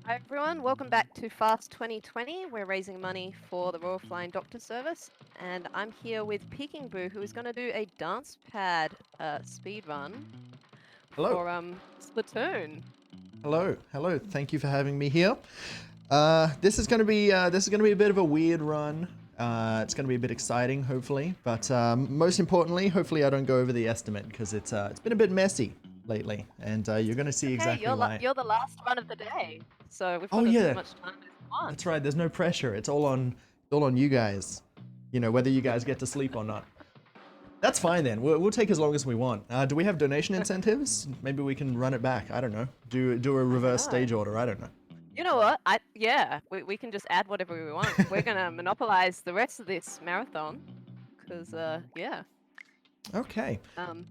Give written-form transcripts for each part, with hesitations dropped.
Hi everyone, welcome back to Fast 2020. We're raising money for the Royal Flying Doctor Service, and I'm here with PeekingBoo, who is going to do a DancePad speed run Hello. for Splatoon. Hello. Thank you for having me here. This is gonna be a bit of a weird run. It's gonna be a bit exciting, hopefully, but most importantly, hopefully I don't go over the estimate because it's been a bit messy lately, and you're gonna see Okay, exactly why. you're the last run of the day, so we've Oh got as yeah, much time as we want. that's right. There's no pressure. It's all on you guys. You know whether you guys get to sleep or not. That's fine then. We'll take as long as we want. Do we have donation incentives? Maybe we can run it back. I don't know. Do a I don't reverse know. stage order. I don't know. You know what? We can just add whatever we want. We're gonna monopolize the rest of this marathon, because yeah. Okay. Um,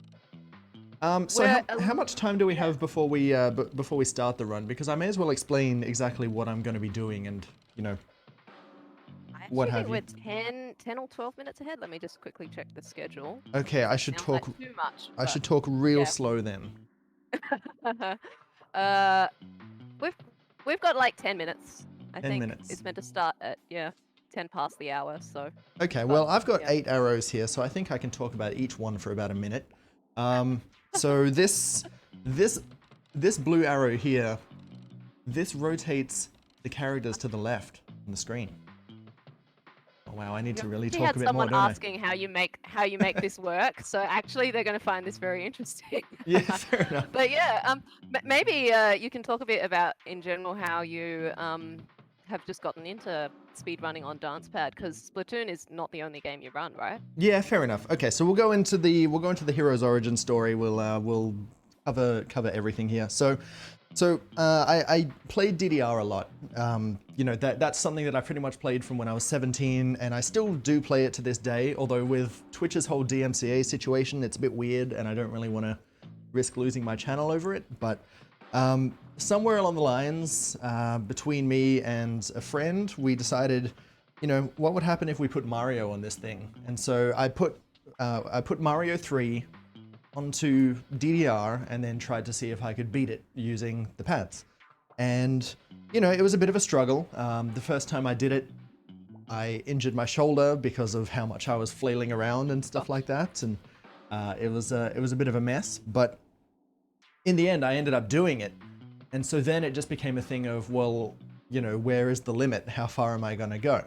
So we're how much time do we yeah. have before we start the run? Because I may as well explain exactly what I'm going to be doing and I what actually think have we're you. 10 or 12 minutes ahead. Let me just quickly check the schedule. Okay, That sounds like too much, I but should talk real yeah. slow then. uh, we've we've got like 10 minutes. I 10 think minutes. it's meant to start at 10 past the hour. So, Okay, but well I've got yeah. 8 arrows here, so I think I can talk about each one for about a minute. So this this blue arrow here, this rotates the characters to the left on the screen. Oh wow, I need We to really already talk had a bit more, someone don't I? asking how you make this work. So actually, they're going to find this very interesting. Yeah, fair enough. But yeah, maybe you can talk a bit about in general how you have just gotten into speedrunning on DancePad, because Splatoon is not the only game you run, right? Yeah, fair enough. Okay, so we'll go into the hero's origin story. We'll cover everything here. So I played DDR a lot. You know that's something that I pretty much played from when I was 17, and I still do play it to this day. Although with Twitch's whole DMCA situation, it's a bit weird, and I don't really want to risk losing my channel over it. But somewhere along the lines, between me and a friend, we decided, you know, what would happen if we put Mario on this thing? And so I put Mario 3 onto DDR and then tried to see if I could beat it using the pads. And you know, it was a bit of a struggle. The first time I did it, I injured my shoulder because of how much I was flailing around and stuff like Gosh. that, and it was a bit of a mess. But in the end, I ended up doing it. And so then it just became a thing of, well, you know, where is the limit? How far am I going to go?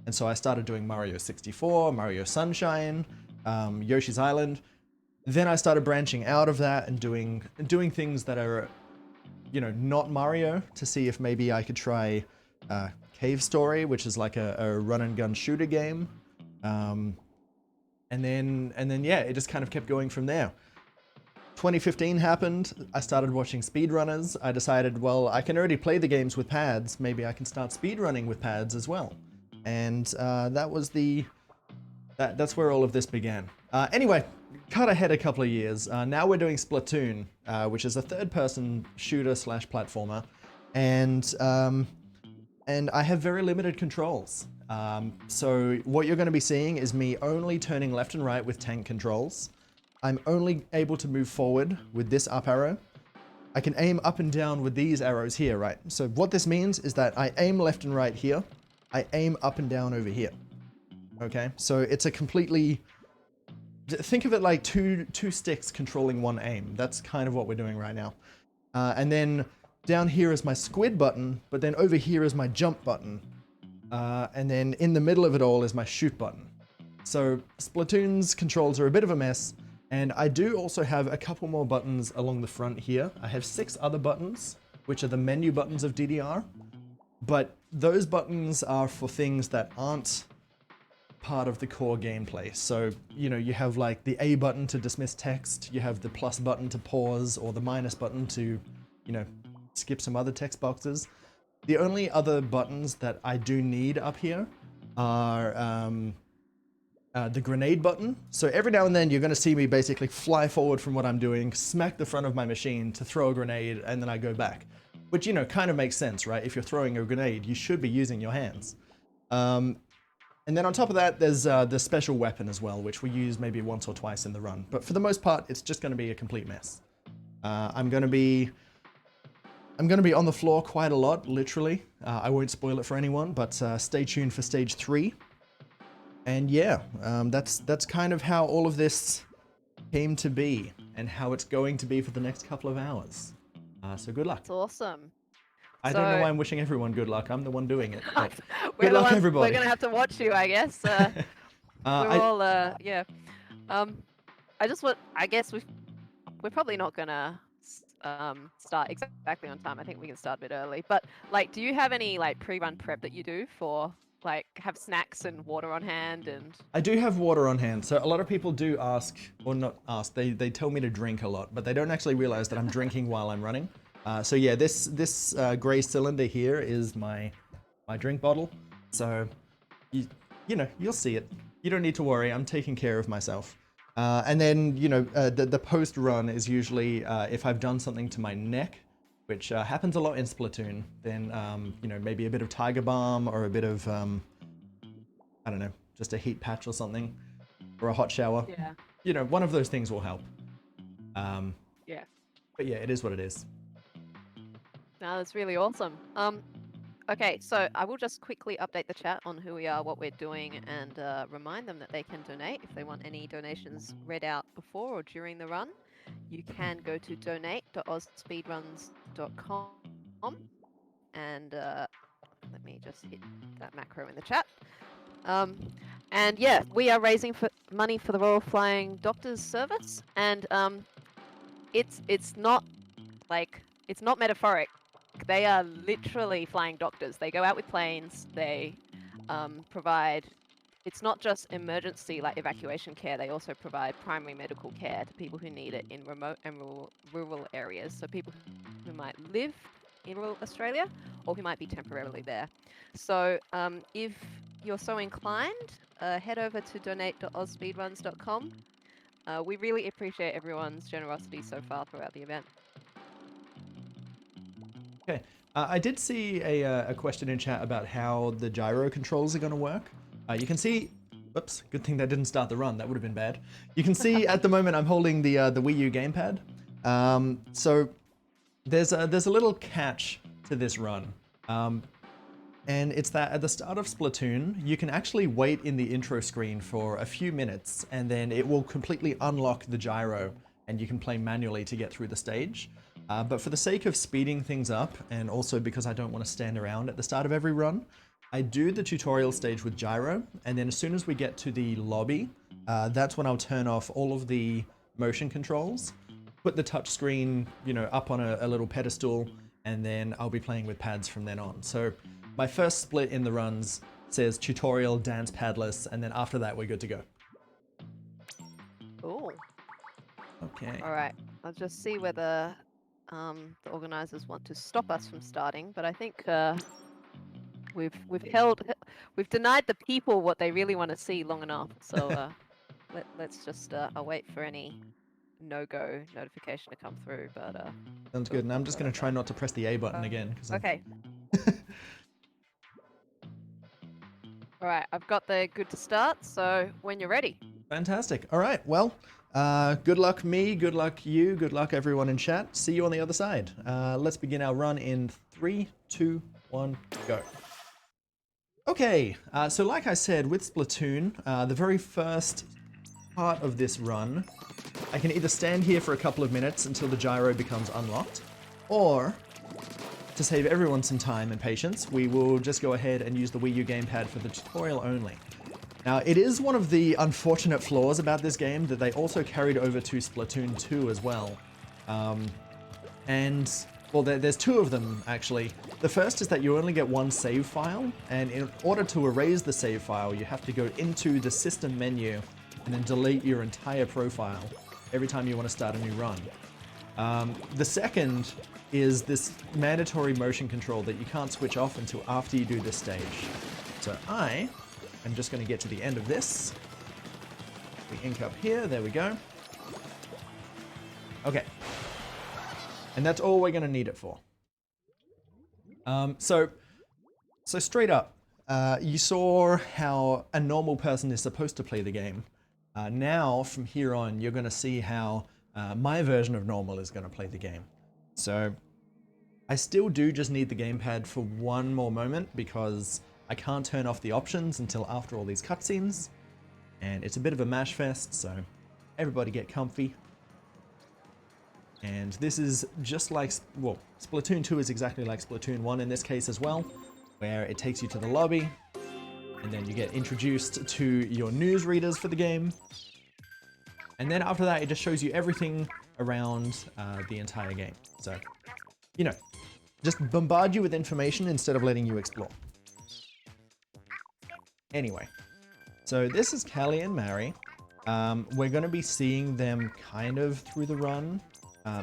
And so I started doing Mario 64, Mario Sunshine, Yoshi's Island. Then I started branching out of that and doing things that are, you know, not Mario, to see if maybe I could try Cave Story, which is like a run and gun shooter game. And then yeah, it just kind of kept going from there. 2015 happened. I started watching speedrunners. I decided, well, I can already play the games with pads. Maybe I can start speedrunning with pads as well. And that's where all of this began. Anyway, cut ahead a couple of years. Now we're doing Splatoon, which is a third-person shooter slash platformer, and I have very limited controls. So what you're going to be seeing is me only turning left and right with tank controls. I'm only able to move forward with this up arrow. I can aim up and down with these arrows here, right? So what this means is that I aim left and right here. I aim up and down over here. Okay, so it's a completely... Think of it like two sticks controlling one aim. That's kind of what we're doing right now. And then down here is my squid button, but then over here is my jump button. And then in the middle of it all is my shoot button. So Splatoon's controls are a bit of a mess. And I do also have a couple more buttons along the front here. I have 6 other buttons, which are the menu buttons of DDR. But those buttons are for things that aren't part of the core gameplay. So, you know, you have like the A button to dismiss text, you have the plus button to pause, or the minus button to, you know, skip some other text boxes. The only other buttons that I do need up here are the grenade button. So every now and then you're going to see me basically fly forward from what I'm doing, smack the front of my machine to throw a grenade, and then I go back. Which, you know, kind of makes sense, right? If you're throwing a grenade, you should be using your hands. And then on top of that, there's the special weapon as well, which we use maybe once or twice in the run. But for the most part, it's just going to be a complete mess. I'm going to be I'm going to be on the floor quite a lot, literally. I won't spoil it for anyone, but stay tuned for stage 3. And yeah, that's kind of how all of this came to be, and how it's going to be for the next couple of hours. So good luck. It's awesome. I don't know why I'm wishing everyone good luck. I'm the one doing it. But good luck, everybody. We're gonna have to watch you, I guess. We're all, yeah. I guess we're probably not gonna start exactly on time. I think we can start a bit early. But like, do you have any like pre-run prep that you do for like have snacks and water on hand and? I do have water on hand, so a lot of people do ask, or not ask, they tell me to drink a lot, but they don't actually realize that I'm drinking while I'm running. So yeah, this gray cylinder here is my drink bottle. So you know, you'll see it. You don't need to worry. I'm taking care of myself. And then, you know, the post run is usually if I've done something to my neck, which happens a lot in Splatoon, then, you know, maybe a bit of Tiger Balm or a bit of, I don't know, just a heat patch or something, or a hot shower. Yeah. You know, one of those things will help. Yeah. But yeah, it is what it is. No, that's really awesome. Okay, so I will just quickly update the chat on who we are, what we're doing, and remind them that they can donate if they want any donations read out before or during the run. You can go to donate.ozspeedruns.com and let me just hit that macro in the chat. And yeah, we are raising money for the Royal Flying Doctors Service, and it's not like it's not metaphoric. They are literally flying doctors. They go out with planes. They provide. It's not just emergency like evacuation care. They also provide primary medical care to people who need it in remote and rural areas. So people who might live in rural Australia or who might be temporarily there. So if you're so inclined, head over to donate.ozspeedruns.com. We really appreciate everyone's generosity so far throughout the event. Okay. I did see a question in chat about how the gyro controls are going to work. You can see, whoops, good thing that didn't start the run. That would have been bad. You can see at the moment I'm holding the Wii U gamepad. So there's a little catch to this run. And it's that at the start of Splatoon, you can actually wait in the intro screen for a few minutes, and then it will completely unlock the gyro, and you can play manually to get through the stage. But for the sake of speeding things up, and also because I don't want to stand around at the start of every run, I do the tutorial stage with gyro, and then as soon as we get to the lobby, that's when I'll turn off all of the motion controls, put the touch screen, you know, up on a little pedestal, and then I'll be playing with pads from then on. So my first split in the runs says tutorial, dance padless, and then after that we're good to go. Cool. Okay. All right. I'll just see whether the organisers want to stop us from starting, but I think we've denied the people what they really want to see long enough. So let's just I'll wait for any no-go notification to come through. But Sounds good. And I'm just going to try not to press the A button again. Okay. All right, I've got the good to start, so when you're ready. Fantastic. All right, well, good luck me, good luck you, good luck everyone in chat. See you on the other side. Let's begin our run in 3, 2, 1, go. Okay, so like I said, with Splatoon, the very first part of this run, I can either stand here for a couple of minutes until the gyro becomes unlocked, or to save everyone some time and patience, we will just go ahead and use the Wii U gamepad for the tutorial only. Now, it is one of the unfortunate flaws about this game that they also carried over to Splatoon 2 as well. And, well, there's two of them, actually. The first is that you only get one save file, and in order to erase the save file, you have to go into the system menu and then delete your entire profile every time you want to start a new run. The second is this mandatory motion control that you can't switch off until after you do this stage. So I am just going to get to the end of this. We ink up here, there we go. Okay. And that's all we're going to need it for. So straight up, you saw how a normal person is supposed to play the game. Now, from here on, you're going to see how my version of normal is going to play the game. So I still do just need the gamepad for one more moment because I can't turn off the options until after all these cutscenes. And it's a bit of a mash fest, so everybody get comfy. And this is just like, well, Splatoon 2 is exactly like Splatoon 1 in this case as well, where it takes you to the lobby, and then you get introduced to your newsreaders for the game. And then after that, it just shows you everything around the entire game. So, you know, just bombard you with information instead of letting you explore. Anyway, so this is Callie and Mary. We're going to be seeing them kind of through the run,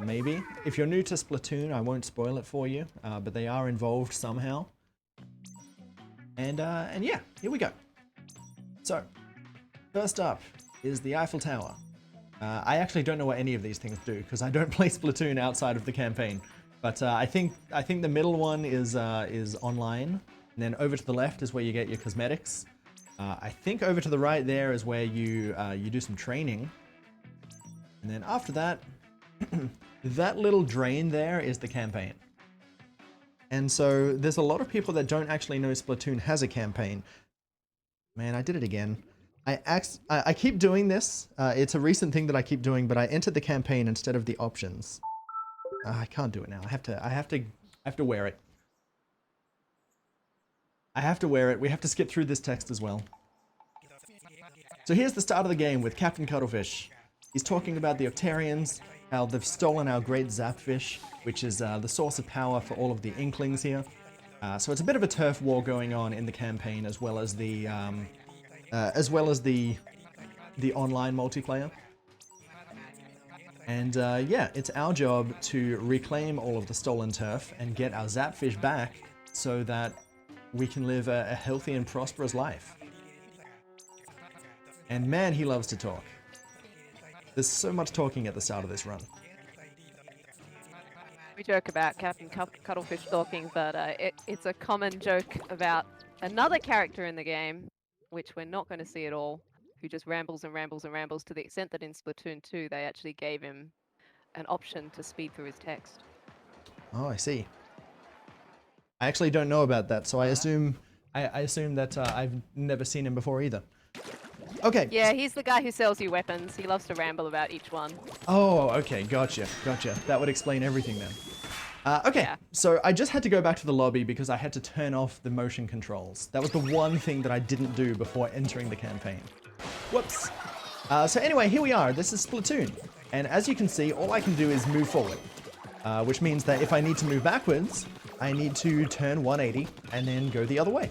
maybe. If you're new to Splatoon, I won't spoil it for you, but they are involved somehow. And yeah, here we go. So, first up is the Eiffel Tower. I actually don't know what any of these things do because I don't play Splatoon outside of the campaign. But I think the middle one is online, and then over to the left is where you get your cosmetics. I think over to the right there is where you do some training, and then after that, that little drain there is the campaign. And so there's a lot of people that don't actually know Splatoon has a campaign. Man, I did it again. I keep doing this. It's a recent thing that I keep doing, but I entered the campaign instead of the options. I can't do it now. I have to wear it. I have to wear it. We have to skip through this text as well. So here's the start of the game with Captain Cuttlefish. He's talking about the Octarians, how they've stolen our great Zapfish, which is the source of power for all of the Inklings here. So it's a bit of a turf war going on in the campaign, as well as the online multiplayer. And yeah, it's our job to reclaim all of the stolen turf and get our Zapfish back so that we can live a healthy and prosperous life. And man, he loves to talk. There's so much talking at the start of this run. We joke about Captain Cuttlefish talking, but it's a common joke about another character in the game, which we're not going to see at all, who just rambles and rambles and rambles to the extent that in Splatoon 2 they actually gave him an option to speed through his text. Oh, I see. I actually don't know about that, so I assume that I've never seen him before either. Okay. Yeah, he's the guy who sells you weapons. He loves to ramble about each one. Oh, okay, gotcha. That would explain everything then. Okay, yeah. So I just had to go back to the lobby because I had to turn off the motion controls. That was the one thing that I didn't do before entering the campaign. Whoops. So anyway, here we are. This is Splatoon. And as you can see, all I can do is move forward. Which means that if I need to move backwards, I need to turn 180 and then go the other way.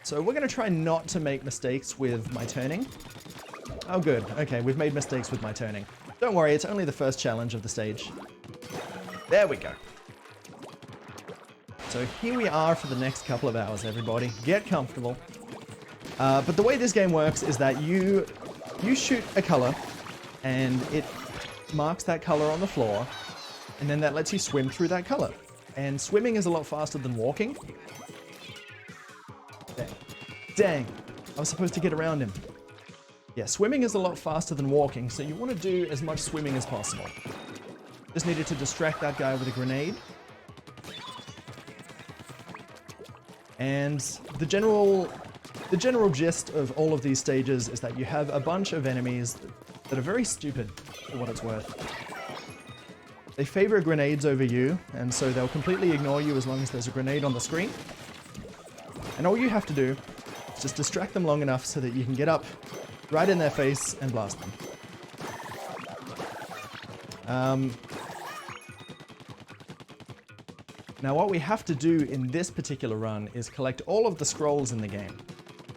So we're going to try not to make mistakes with my turning. Oh good, okay, we've made mistakes with my turning. Don't worry, it's only the first challenge of the stage. There we go. So here we are for the next couple of hours, everybody. Get comfortable. But the way this game works is that you shoot a color, and it marks that color on the floor, and then that lets you swim through that color. And swimming is a lot faster than walking. Dang, I was supposed to get around him. Yeah, swimming is a lot faster than walking, so you want to do as much swimming as possible. Just needed to distract that guy with a grenade. And the general gist of all of these stages is that you have a bunch of enemies that are very stupid, for what it's worth. They favor grenades over you, and so they'll completely ignore you as long as there's a grenade on the screen. And all you have to do is just distract them long enough so that you can get up right in their face and blast them. Now what we have to do in this particular run is collect all of the scrolls in the game.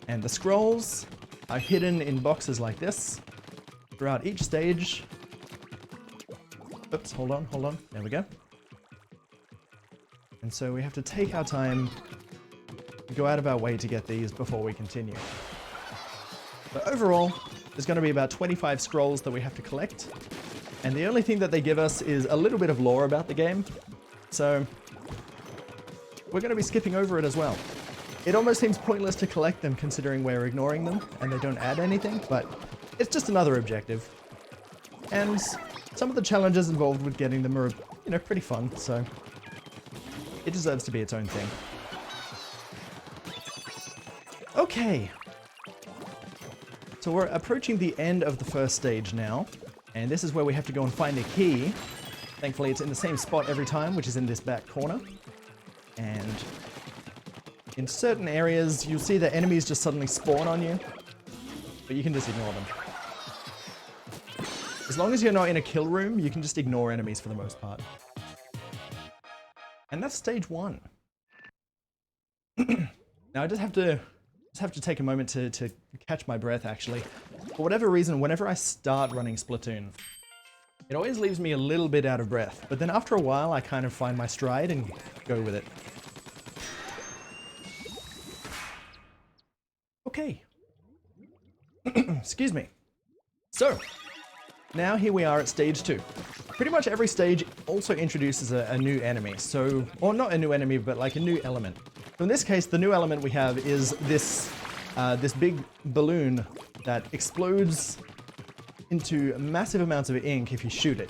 And the scrolls are hidden in boxes like this throughout each stage. Oops, hold on. There we go. And so we have to take our time, go out of our way to get these before we continue. But overall, there's going to be about 25 scrolls that we have to collect. And the only thing that they give us is a little bit of lore about the game. So we're going to be skipping over it as well. It almost seems pointless to collect them considering we're ignoring them and they don't add anything, but it's just another objective. And some of the challenges involved with getting them are, you know, pretty fun, so It deserves to be its own thing. Okay. So we're approaching the end of the first stage now. And this is where we have to go and find a key. Thankfully, it's in the same spot every time, which is in this back corner. And in certain areas, you'll see that enemies just suddenly spawn on you. But you can just ignore them. As long as you're not in a kill room, you can just ignore enemies for the most part. And that's stage 1. Now I just have to take a moment to catch my breath, actually. For whatever reason, whenever I start running Splatoon, it always leaves me a little bit out of breath. But then after a while, I kind of find my stride and go with it. Okay. Excuse me. So, now here we are at stage 2. Pretty much every stage also introduces a new enemy. So, or not a new enemy, but like a new element. So in this case, the new element we have is this big balloon that explodes into massive amounts of ink if you shoot it.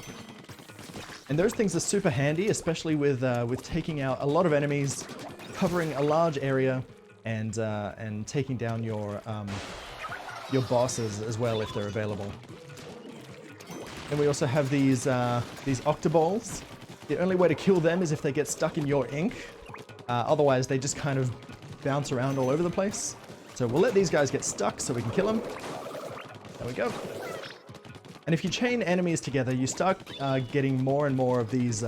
And those things are super handy, especially with taking out a lot of enemies, covering a large area, and taking down your bosses as well if they're available. And we also have these octaballs. The only way to kill them is if they get stuck in your ink. Otherwise, they just kind of bounce around all over the place. So we'll let these guys get stuck so we can kill them. There we go. And if you chain enemies together, you start getting more and more of these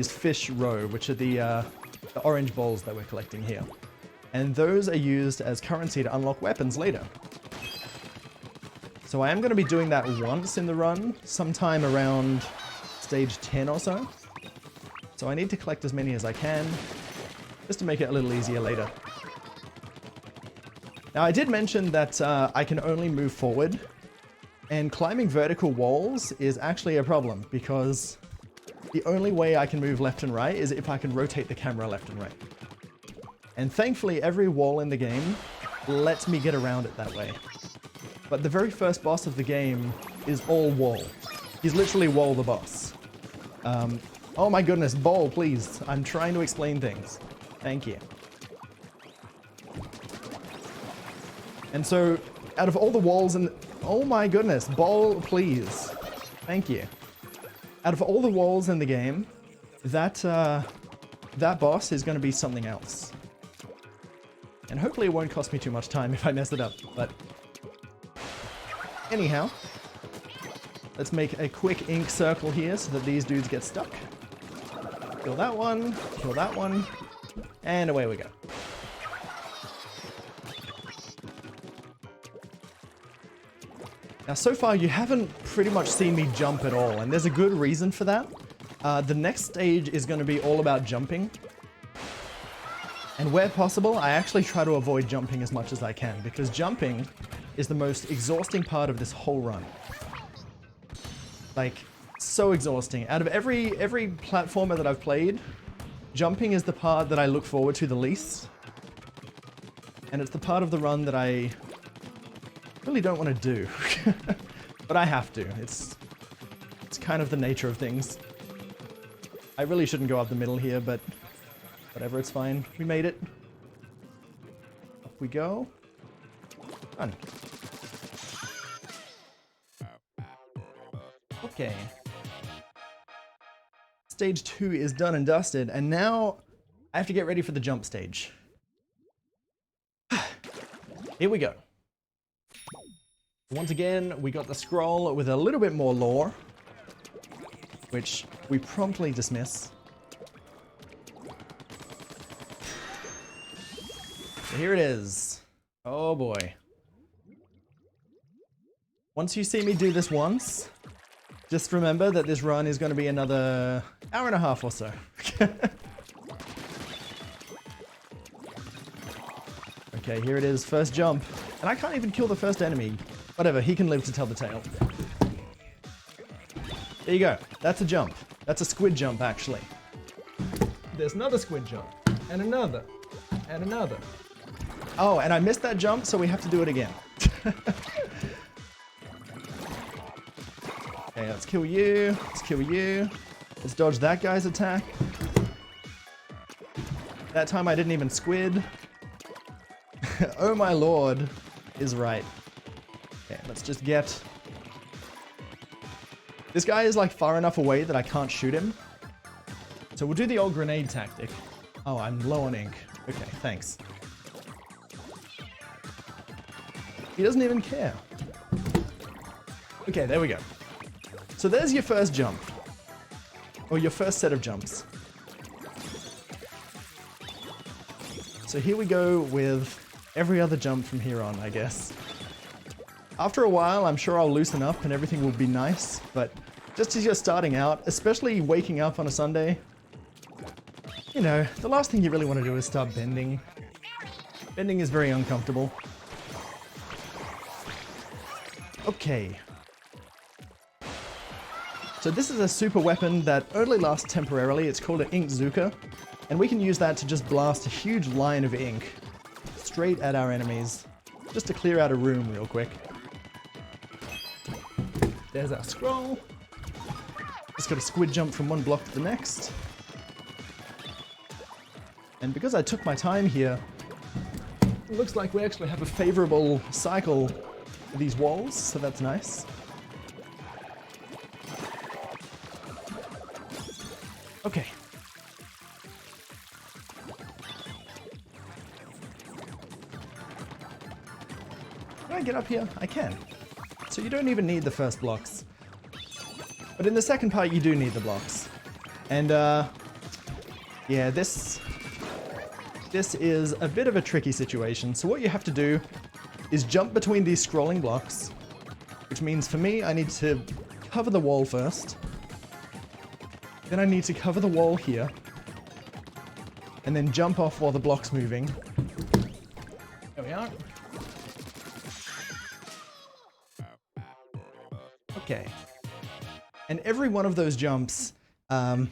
fish roe, which are the orange balls that we're collecting here. And those are used as currency to unlock weapons later. So I am going to be doing that once in the run, sometime around stage 10 or so. So I need to collect as many as I can, just to make it a little easier later. Now I did mention that I can only move forward, and climbing vertical walls is actually a problem, because the only way I can move left and right is if I can rotate the camera left and right. And thankfully every wall in the game lets me get around it that way. But the very first boss of the game is all wall. He's literally wall the boss. Oh my goodness, ball, please. I'm trying to explain things. Thank you. And so, out of all the walls in... Oh my goodness, ball, please. Thank you. Out of all the walls in the game, that boss is going to be something else. And hopefully it won't cost me too much time if I mess it up, but... Anyhow, let's make a quick ink circle here so that these dudes get stuck. Kill that one, and away we go. Now so far you haven't pretty much seen me jump at all, and there's a good reason for that. The next stage is going to be all about jumping. And where possible, I actually try to avoid jumping as much as I can, because jumping is the most exhausting part of this whole run. Like, so exhausting. Out of every platformer that I've played, jumping is the part that I look forward to the least. And it's the part of the run that I really don't want to do. But I have to. It's kind of the nature of things. I really shouldn't go up the middle here, but whatever, it's fine. We made it. Up we go. Done. Okay. Stage 2 is done and dusted, and now I have to get ready for the jump stage. Here we go. Once again, we got the scroll with a little bit more lore, which we promptly dismiss. So here it is. Oh boy. Once you see me do this once, just remember that this run is going to be another hour and a half or so. Okay, here it is, first jump. And I can't even kill the first enemy. Whatever, he can live to tell the tale. There you go, that's a jump. That's a squid jump, actually. There's another squid jump, and another, and another. Oh, and I missed that jump, so we have to do it again. Okay, let's kill you. Let's kill you. Let's dodge that guy's attack. That time I didn't even squid. Oh my lord is right. Okay, let's just get... This guy is like far enough away that I can't shoot him. So we'll do the old grenade tactic. Oh, I'm low on ink. Okay, thanks. He doesn't even care. Okay, there we go. So there's your first jump. Or your first set of jumps. So here we go with every other jump from here on, I guess. After a while, I'm sure I'll loosen up and everything will be nice, but just as you're starting out, especially waking up on a Sunday, you know, the last thing you really want to do is start bending. Bending is very uncomfortable. Okay. So this is a super weapon that only lasts temporarily. It's called an Ink Zuka, and we can use that to just blast a huge line of ink straight at our enemies, just to clear out a room real quick. There's our scroll. Just got a squid jump from one block to the next. And because I took my time here, it looks like we actually have a favorable cycle for these walls, so that's nice. Okay. Can I get up here? I can. So you don't even need the first blocks. But in the second part, you do need the blocks. And, yeah, this is a bit of a tricky situation. So what you have to do is jump between these scrolling blocks, which means for me, I need to cover the wall first. Then I need to cover the wall here. And then jump off while the block's moving. There we are. Okay. And every one of those jumps, I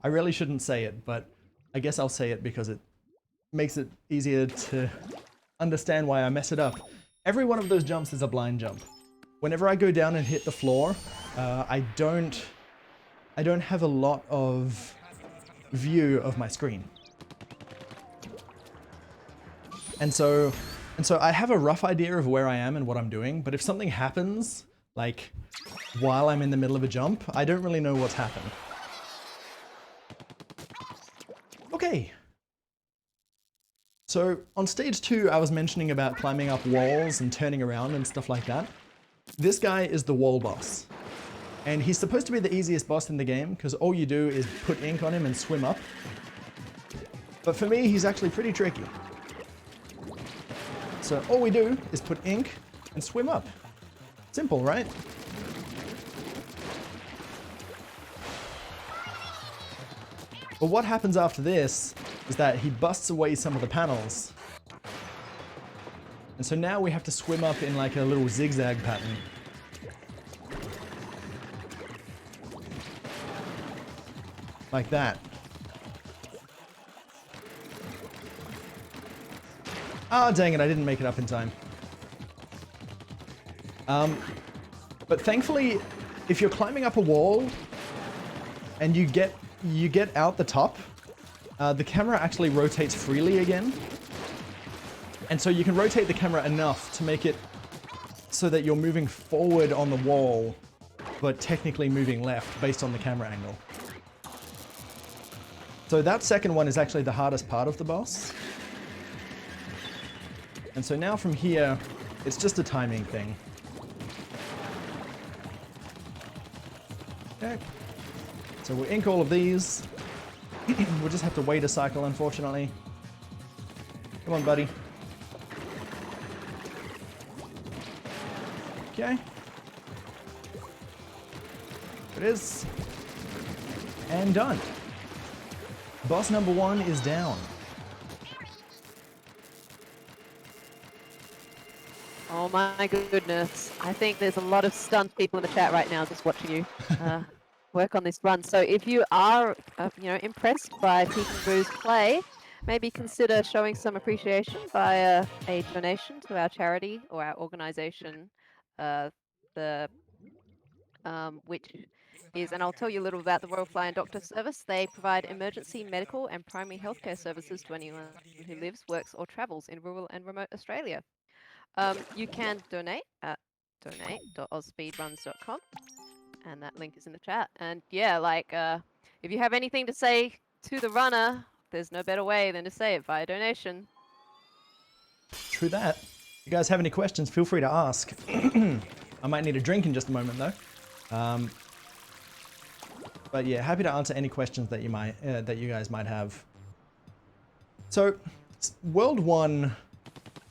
really shouldn't say it, but I guess I'll say it because it makes it easier to understand why I mess it up. Every one of those jumps is a blind jump. Whenever I go down and hit the floor, I don't have a lot of view of my screen. And so I have a rough idea of where I am and what I'm doing, but if something happens, like while I'm in the middle of a jump, I don't really know what's happened. Okay. So on stage 2, I was mentioning about climbing up walls and turning around and stuff like that. This guy is the wall boss. And he's supposed to be the easiest boss in the game because all you do is put ink on him and swim up. But for me, he's actually pretty tricky. So all we do is put ink and swim up. Simple, right? But what happens after this is that he busts away some of the panels. And so now we have to swim up in like a little zigzag pattern. Like that. Ah, dang it, I didn't make it up in time. But thankfully, if you're climbing up a wall and you get out the top, the camera actually rotates freely again. And so you can rotate the camera enough to make it so that you're moving forward on the wall, but technically moving left based on the camera angle. So that second one is actually the hardest part of the boss. And so now from here, it's just a timing thing. Okay. So we'll ink all of these. We'll just have to wait a cycle, unfortunately. Come on, buddy. Okay. There it is. And done. Boss number 1 is down. Oh my goodness. I think there's a lot of stunned people in the chat right now just watching you work on this run. So if you are impressed by PeekingBoo's play, maybe consider showing some appreciation via a donation to our charity or our organization, which is, and I'll tell you a little about the Royal Flying Doctor Service. They provide emergency medical and primary healthcare services to anyone who lives, works, or travels in rural and remote Australia. You can donate at donate.ozspeedruns.com, and that link is in the chat. And yeah, like if you have anything to say to the runner, there's no better way than to say it via donation. True that. If you guys have any questions, feel free to ask. I might need a drink in just a moment though. But yeah, happy to answer any questions that you guys might have. So, World 1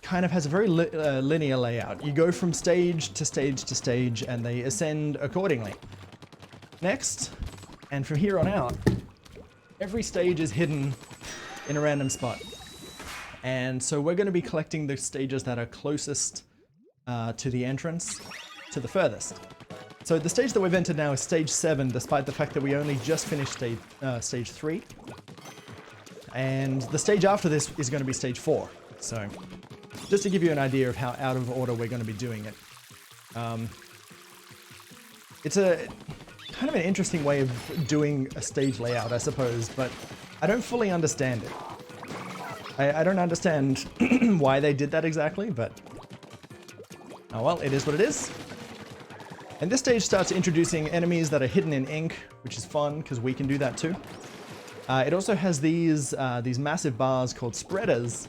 kind of has a very linear layout. You go from stage to stage to stage, and they ascend accordingly. Next, and from here on out, every stage is hidden in a random spot. And so we're going to be collecting the stages that are closest to the entrance to the furthest. So the stage that we've entered now is stage 7, despite the fact that we only just finished stage 3. And the stage after this is going to be stage 4. So just to give you an idea of how out of order we're going to be doing it. It's a kind of an interesting way of doing a stage layout, I suppose, but I don't fully understand it. I don't understand why they did that exactly, but oh well, it is what it is. And this stage starts introducing enemies that are hidden in ink, which is fun because we can do that too. It also has these massive bars called spreaders,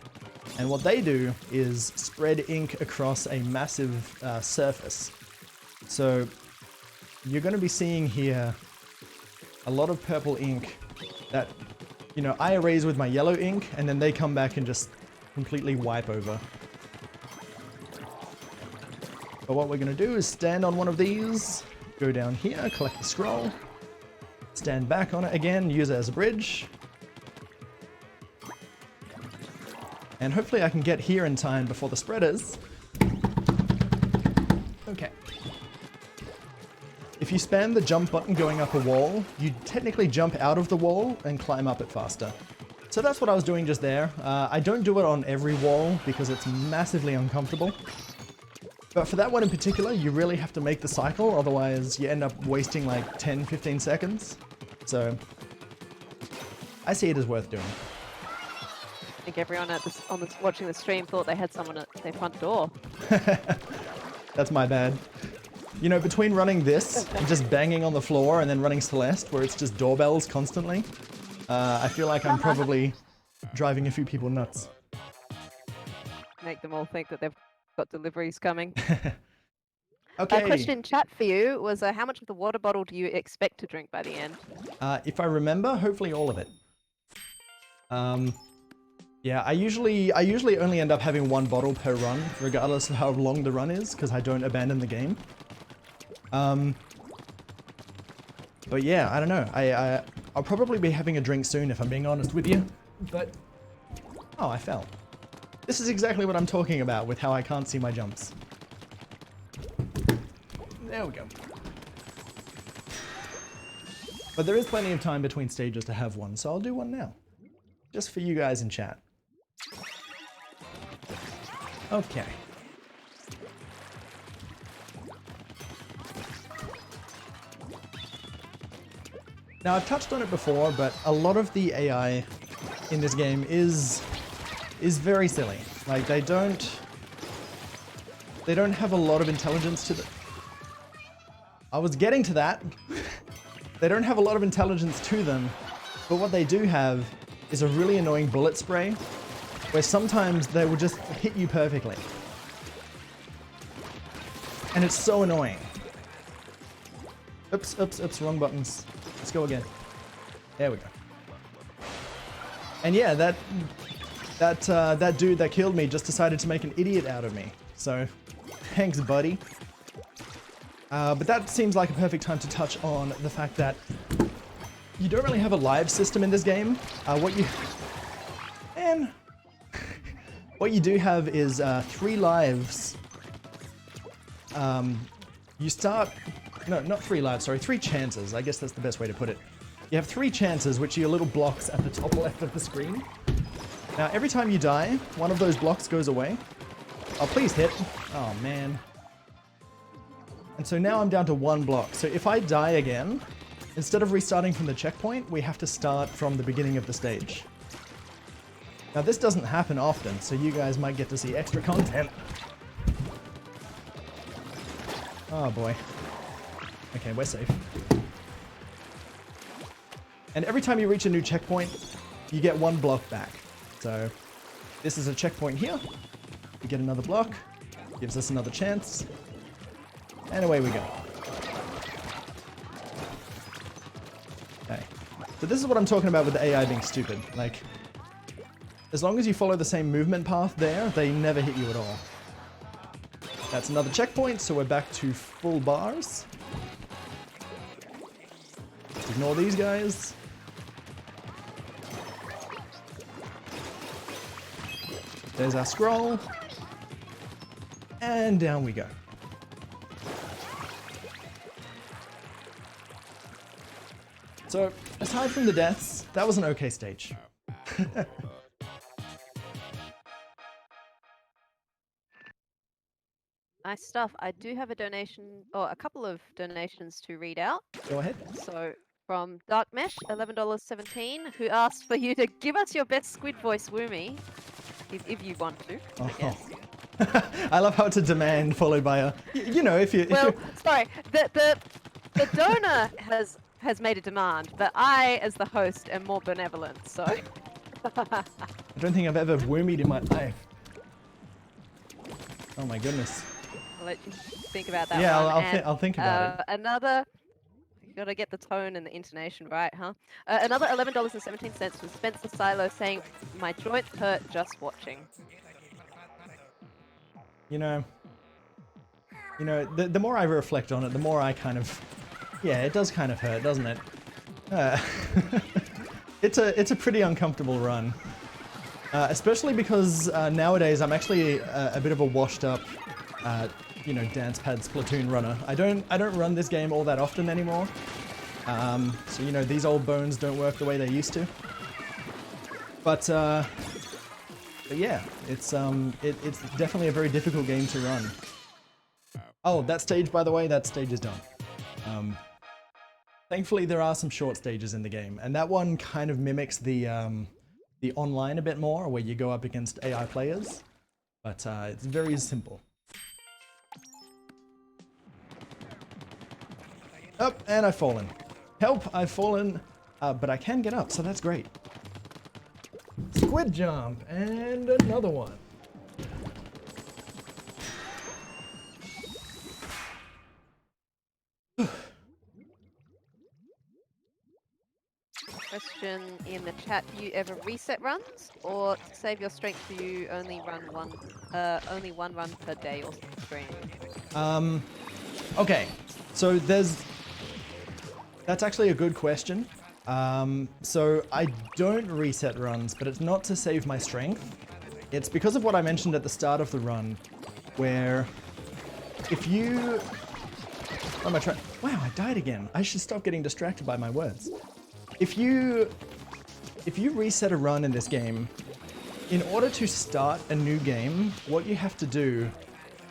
and what they do is spread ink across a massive surface. So you're going to be seeing here a lot of purple ink that, you know, I erase with my yellow ink, and then they come back and just completely wipe over. But what we're going to do is stand on one of these, go down here, collect the scroll, stand back on it again, use it as a bridge. And hopefully I can get here in time before the spreaders. Okay. If you spam the jump button going up a wall, you technically jump out of the wall and climb up it faster. So that's what I was doing just there. I don't do it on every wall because it's massively uncomfortable. But for that one in particular, you really have to make the cycle, otherwise you end up wasting like 10-15 seconds. So I see it as worth doing. I think everyone watching the stream thought they had someone at their front door. That's my bad. You know, between running this and just banging on the floor and then running Celeste, where it's just doorbells constantly, I feel like I'm probably driving a few people nuts. Make them all think that they've got deliveries coming. Okay. A question in chat for you was, how much of the water bottle do you expect to drink by the end? If I remember, hopefully all of it. Yeah, I usually only end up having one bottle per run, regardless of how long the run is, because I don't abandon the game. But yeah, I don't know. I'll probably be having a drink soon, if I'm being honest with you. But oh, I fell. This is exactly what I'm talking about with how I can't see my jumps. There we go. But there is plenty of time between stages to have one, so I'll do one now. Just for you guys in chat. Okay. Now I've touched on it before, but a lot of the AI in this game is very silly. Like they don't have a lot of intelligence to the... I was getting to that. They don't have a lot of intelligence to them, but what they do have is a really annoying bullet spray, where sometimes they will just hit you perfectly. And it's so annoying. Oops, oops, oops, wrong buttons. Let's go again. There we go. And yeah, that dude that killed me just decided to make an idiot out of me. So, thanks, buddy. But that seems like a perfect time to touch on the fact that you don't really have a live system in this game. What you do have is 3 lives. You start... No, not 3 lives, sorry, 3 chances. I guess that's the best way to put it. You have 3 chances, which are your little blocks at the top left of the screen. Now, every time you die, one of those blocks goes away. Oh, please hit. Oh, man. And so now I'm down to 1 block. So if I die again, instead of restarting from the checkpoint, we have to start from the beginning of the stage. Now this doesn't happen often, so you guys might get to see extra content. Oh boy. Okay, we're safe. And every time you reach a new checkpoint, you get one block back. So this is a checkpoint here. We get another block, gives us another chance, and away we go. Okay. So this is what I'm talking about with the AI being stupid. Like, as long as you follow the same movement path there, they never hit you at all. That's another checkpoint, so we're back to full bars. Let's ignore these guys. There's our scroll. And down we go. So, aside from the deaths, that was an okay stage. Nice stuff. I do have a donation, or a couple of donations to read out. Go ahead. So, from Dark Mesh, $11.17, who asked for you to give us your best squid voice, Woomy, if you want to. I guess. I love how it's a demand followed by a, you know, if you. Well, sorry, the donor has made a demand, but I, as the host, am more benevolent. So. I don't think I've ever woomied in my life. Oh my goodness. I'll let you think about that. Yeah, one. I'll think about it. Another. You gotta get the tone and the intonation right, huh? Another $11.17 was Spencer Silo saying, "My joints hurt just watching." You know, the more I reflect on it, the more I kind of, yeah, it does kind of hurt, doesn't it? It's a pretty uncomfortable run, especially because nowadays I'm actually a bit of a washed up, you know, DancePad Splatoon runner. I don't run this game all that often anymore, so you know these old bones don't work the way they used to. But yeah, it's definitely a very difficult game to run. Oh, that stage, by the way, that stage is done. Thankfully, there are some short stages in the game, and that one kind of mimics the online a bit more, where you go up against AI players, but it's very simple. Up, and I've fallen. Help, I've fallen, but I can get up, so that's great. Squid jump, and another one. Question in the chat: do you ever reset runs, or to save your strength, do you only run only one run per day or stream? Okay, so that's actually a good question. So I don't reset runs, but it's not to save my strength. It's because of what I mentioned at the start of the run, where if you... What am I trying... Wow, I died again. I should stop getting distracted by my words. If you reset a run in this game, in order to start a new game, what you have to do,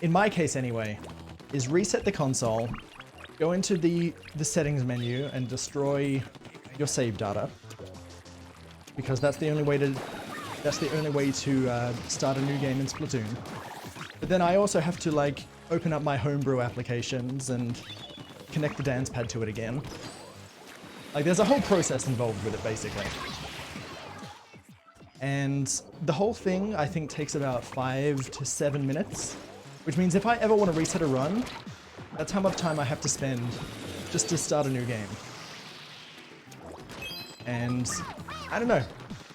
in my case anyway, is reset the console, go into the settings menu and destroy your save data, because that's the only way to start a new game in Splatoon. But then I also have to like open up my homebrew applications and connect the DancePad to it again. Like there's a whole process involved with it basically. And the whole thing I think takes about 5 to 7 minutes, which means if I ever want to reset a run, that's how much time I have to spend just to start a new game. And I don't know,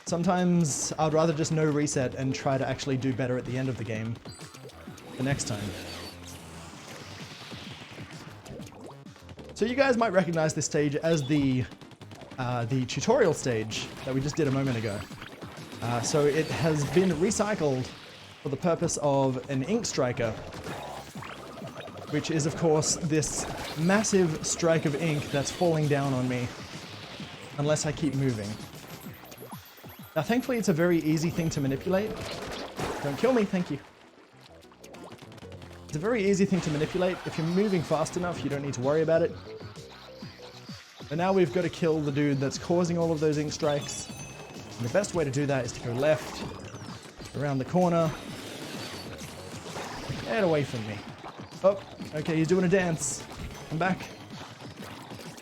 sometimes I'd rather just no reset and try to actually do better at the end of the game the next time. So you guys might recognize this stage as the tutorial stage that we just did a moment ago. So it has been recycled for the purpose of an ink striker, which is of course this massive strike of ink that's falling down on me unless I keep moving. Now thankfully it's a very easy thing to manipulate. Don't kill me, thank you. It's a very easy thing to manipulate. If you're moving fast enough, you don't need to worry about it. But now we've got to kill the dude that's causing all of those ink strikes. And the best way to do that is to go left, around the corner. Get away from me. Oh, okay, he's doing a dance. I'm back.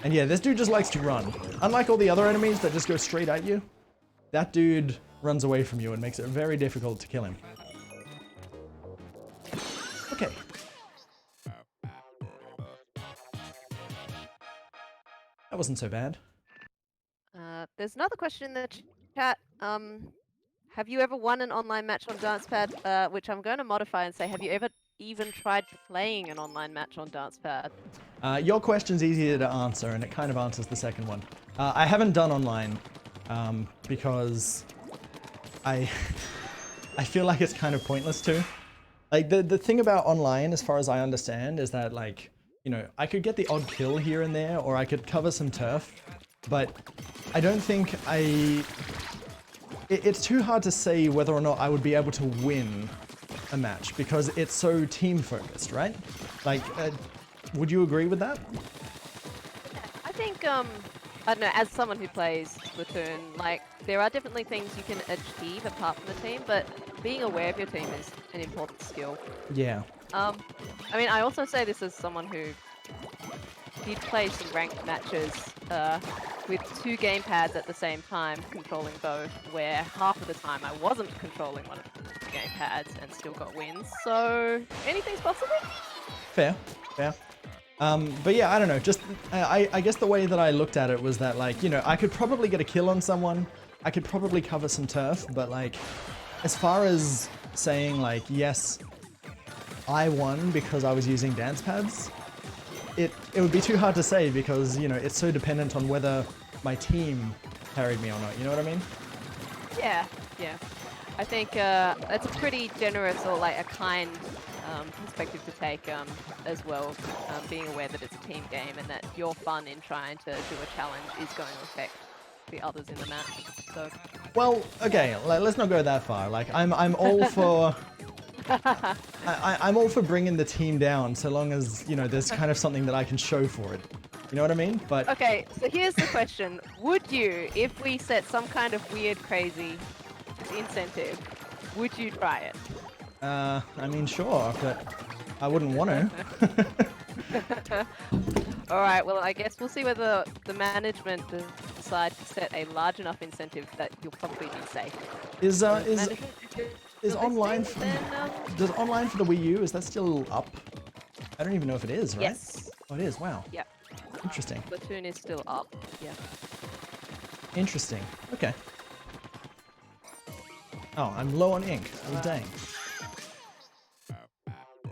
And yeah, this dude just likes to run. Unlike all the other enemies that just go straight at you, that dude runs away from you and makes it very difficult to kill him. Okay. That wasn't so bad. There's another question in the chat. Have you ever won an online match on DancePad? Which I'm going to modify and say, have you ever even tried playing an online match on DancePad? Your question's easier to answer, and it kind of answers the second one. I haven't done online because I feel like it's kind of pointless to. Like the thing about online, as far as I understand, is that like, you know, I could get the odd kill here and there, or I could cover some turf, but I don't think it's too hard to say whether or not I would be able to win a match because it's so team focused, right? Like, would you agree with that? I think, I don't know, as someone who plays Splatoon, like, there are definitely things you can achieve apart from the team, but being aware of your team is an important skill. Yeah. I mean, I also say this as someone who did play some ranked matches with 2 gamepads at the same time, controlling both, where half of the time I wasn't controlling one of the gamepads and still got wins, so anything's possible? Fair, fair. But yeah, I don't know, just, I guess the way that I looked at it was that, like, you know, I could probably get a kill on someone, I could probably cover some turf, but like, as far as saying like, yes, I won because I was using dance pads, it would be too hard to say because, you know, it's so dependent on whether my team carried me or not, you know what I mean? Yeah, yeah. I think that's a pretty generous or like a kind perspective to take as well, being aware that it's a team game and that your fun in trying to do a challenge is going to affect the others in the match. So. Well, okay, let's not go that far. Like, I'm all for... I'm all for bringing the team down so long as, you know, there's kind of something that I can show for it. You know what I mean? But okay, so here's the question. Would you, if we set some kind of weird, crazy incentive, would you try it? I mean, sure, but I wouldn't want to. Alright, well, I guess we'll see whether the management decide to set a large enough incentive that you'll probably be safe. Is online does online for the Wii U, is that still up? I don't even know if it is, right? Yes. Oh, it is, wow. Yeah. Interesting. Splatoon is still up, yeah. Interesting, okay. Oh, I'm low on ink, oh dang.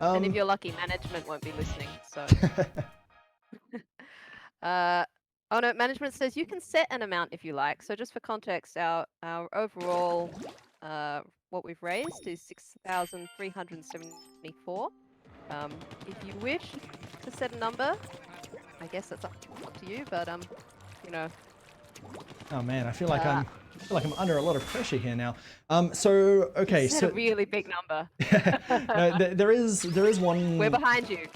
And if you're lucky, management won't be listening, so... oh no, management says you can set an amount if you like. So just for context, our overall, what we've raised is 6,374. If you wish to set a number, I guess that's up to you, but you know. Oh man, I feel like I'm under a lot of pressure here now. So okay, so a really big number. No, there is one. We're behind you.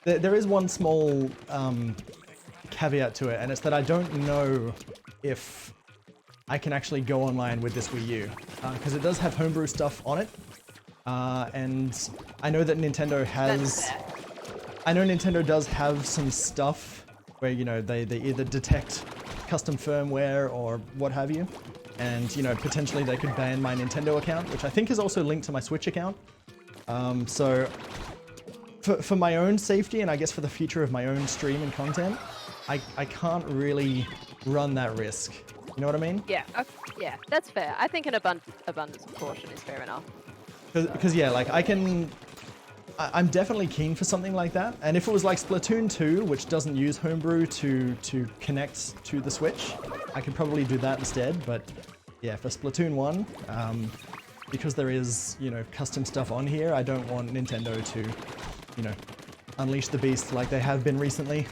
There is one small caveat to it, and it's that I don't know if I can actually go online with this Wii U because it does have homebrew stuff on it, and I know that Nintendo has. I know Nintendo does have some stuff where, you know, they either detect custom firmware or what have you, and, you know, potentially they could ban my Nintendo account, which I think is also linked to my Switch account. So for my own safety and I guess for the future of my own stream and content, I can't really run that risk. You know what I mean? Yeah, yeah, that's fair. I think an abundance of caution is fair enough. Because yeah, like I'm definitely keen for something like that. And if it was like Splatoon 2, which doesn't use homebrew to connect to the Switch, I could probably do that instead. But yeah, for Splatoon 1, because there is, you know, custom stuff on here, I don't want Nintendo to, you know, unleash the beast like they have been recently.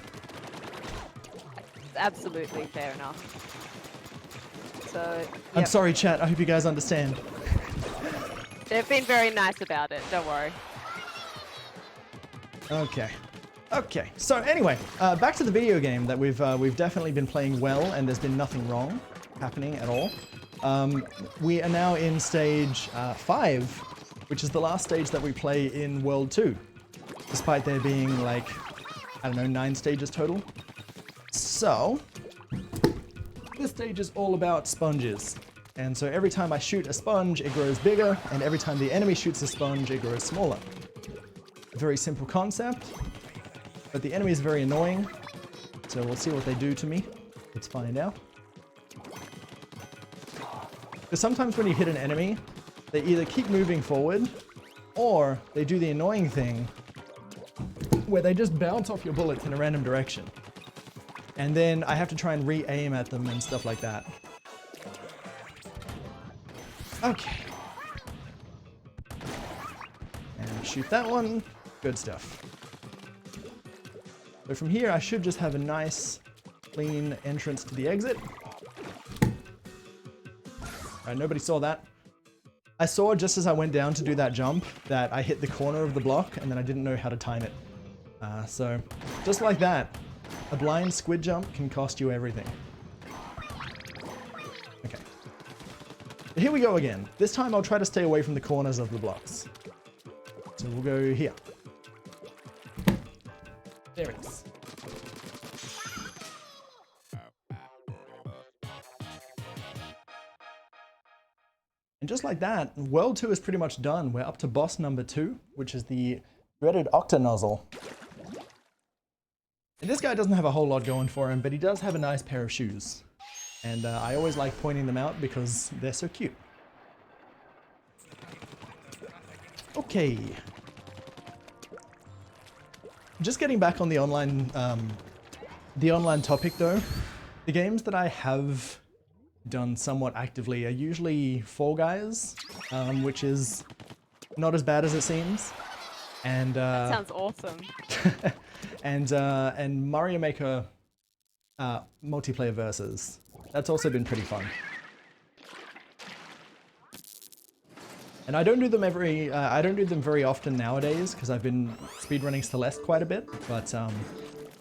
Absolutely fair enough. So, yep. I'm sorry, chat. I hope you guys understand. They've been very nice about it. Don't worry. Okay. Okay, so anyway, back to the video game that we've definitely been playing well, and there's been nothing wrong happening at all. We are now in stage 5, which is the last stage that we play in World 2, despite there being like, I don't know, 9 stages total. So, this stage is all about sponges. And so every time I shoot a sponge, it grows bigger, and every time the enemy shoots a sponge, it grows smaller. Very simple concept, but the enemy is very annoying, so we'll see what they do to me. Let's find out. Because sometimes when you hit an enemy, they either keep moving forward, or they do the annoying thing where they just bounce off your bullets in a random direction. And then I have to try and re-aim at them and stuff like that. Okay. And shoot that one. Good stuff. So from here, I should just have a nice, clean entrance to the exit. Alright, nobody saw that. I saw just as I went down to do that jump that I hit the corner of the block and then I didn't know how to time it. So, just like that, a blind squid jump can cost you everything. Okay. Here we go again. This time I'll try to stay away from the corners of the blocks. So we'll go here. There it is. And just like that, World 2 is pretty much done. We're up to boss number 2, which is the dreaded Octanozzle. And this guy doesn't have a whole lot going for him, but he does have a nice pair of shoes. And I always like pointing them out because they're so cute. Okay. Just getting back on the online topic though, the games that I have done somewhat actively are usually Fall Guys, which is not as bad as it seems. And That sounds awesome. and Mario Maker multiplayer versus. That's also been pretty fun. And I don't do them very often nowadays because I've been speedrunning Celeste quite a bit. But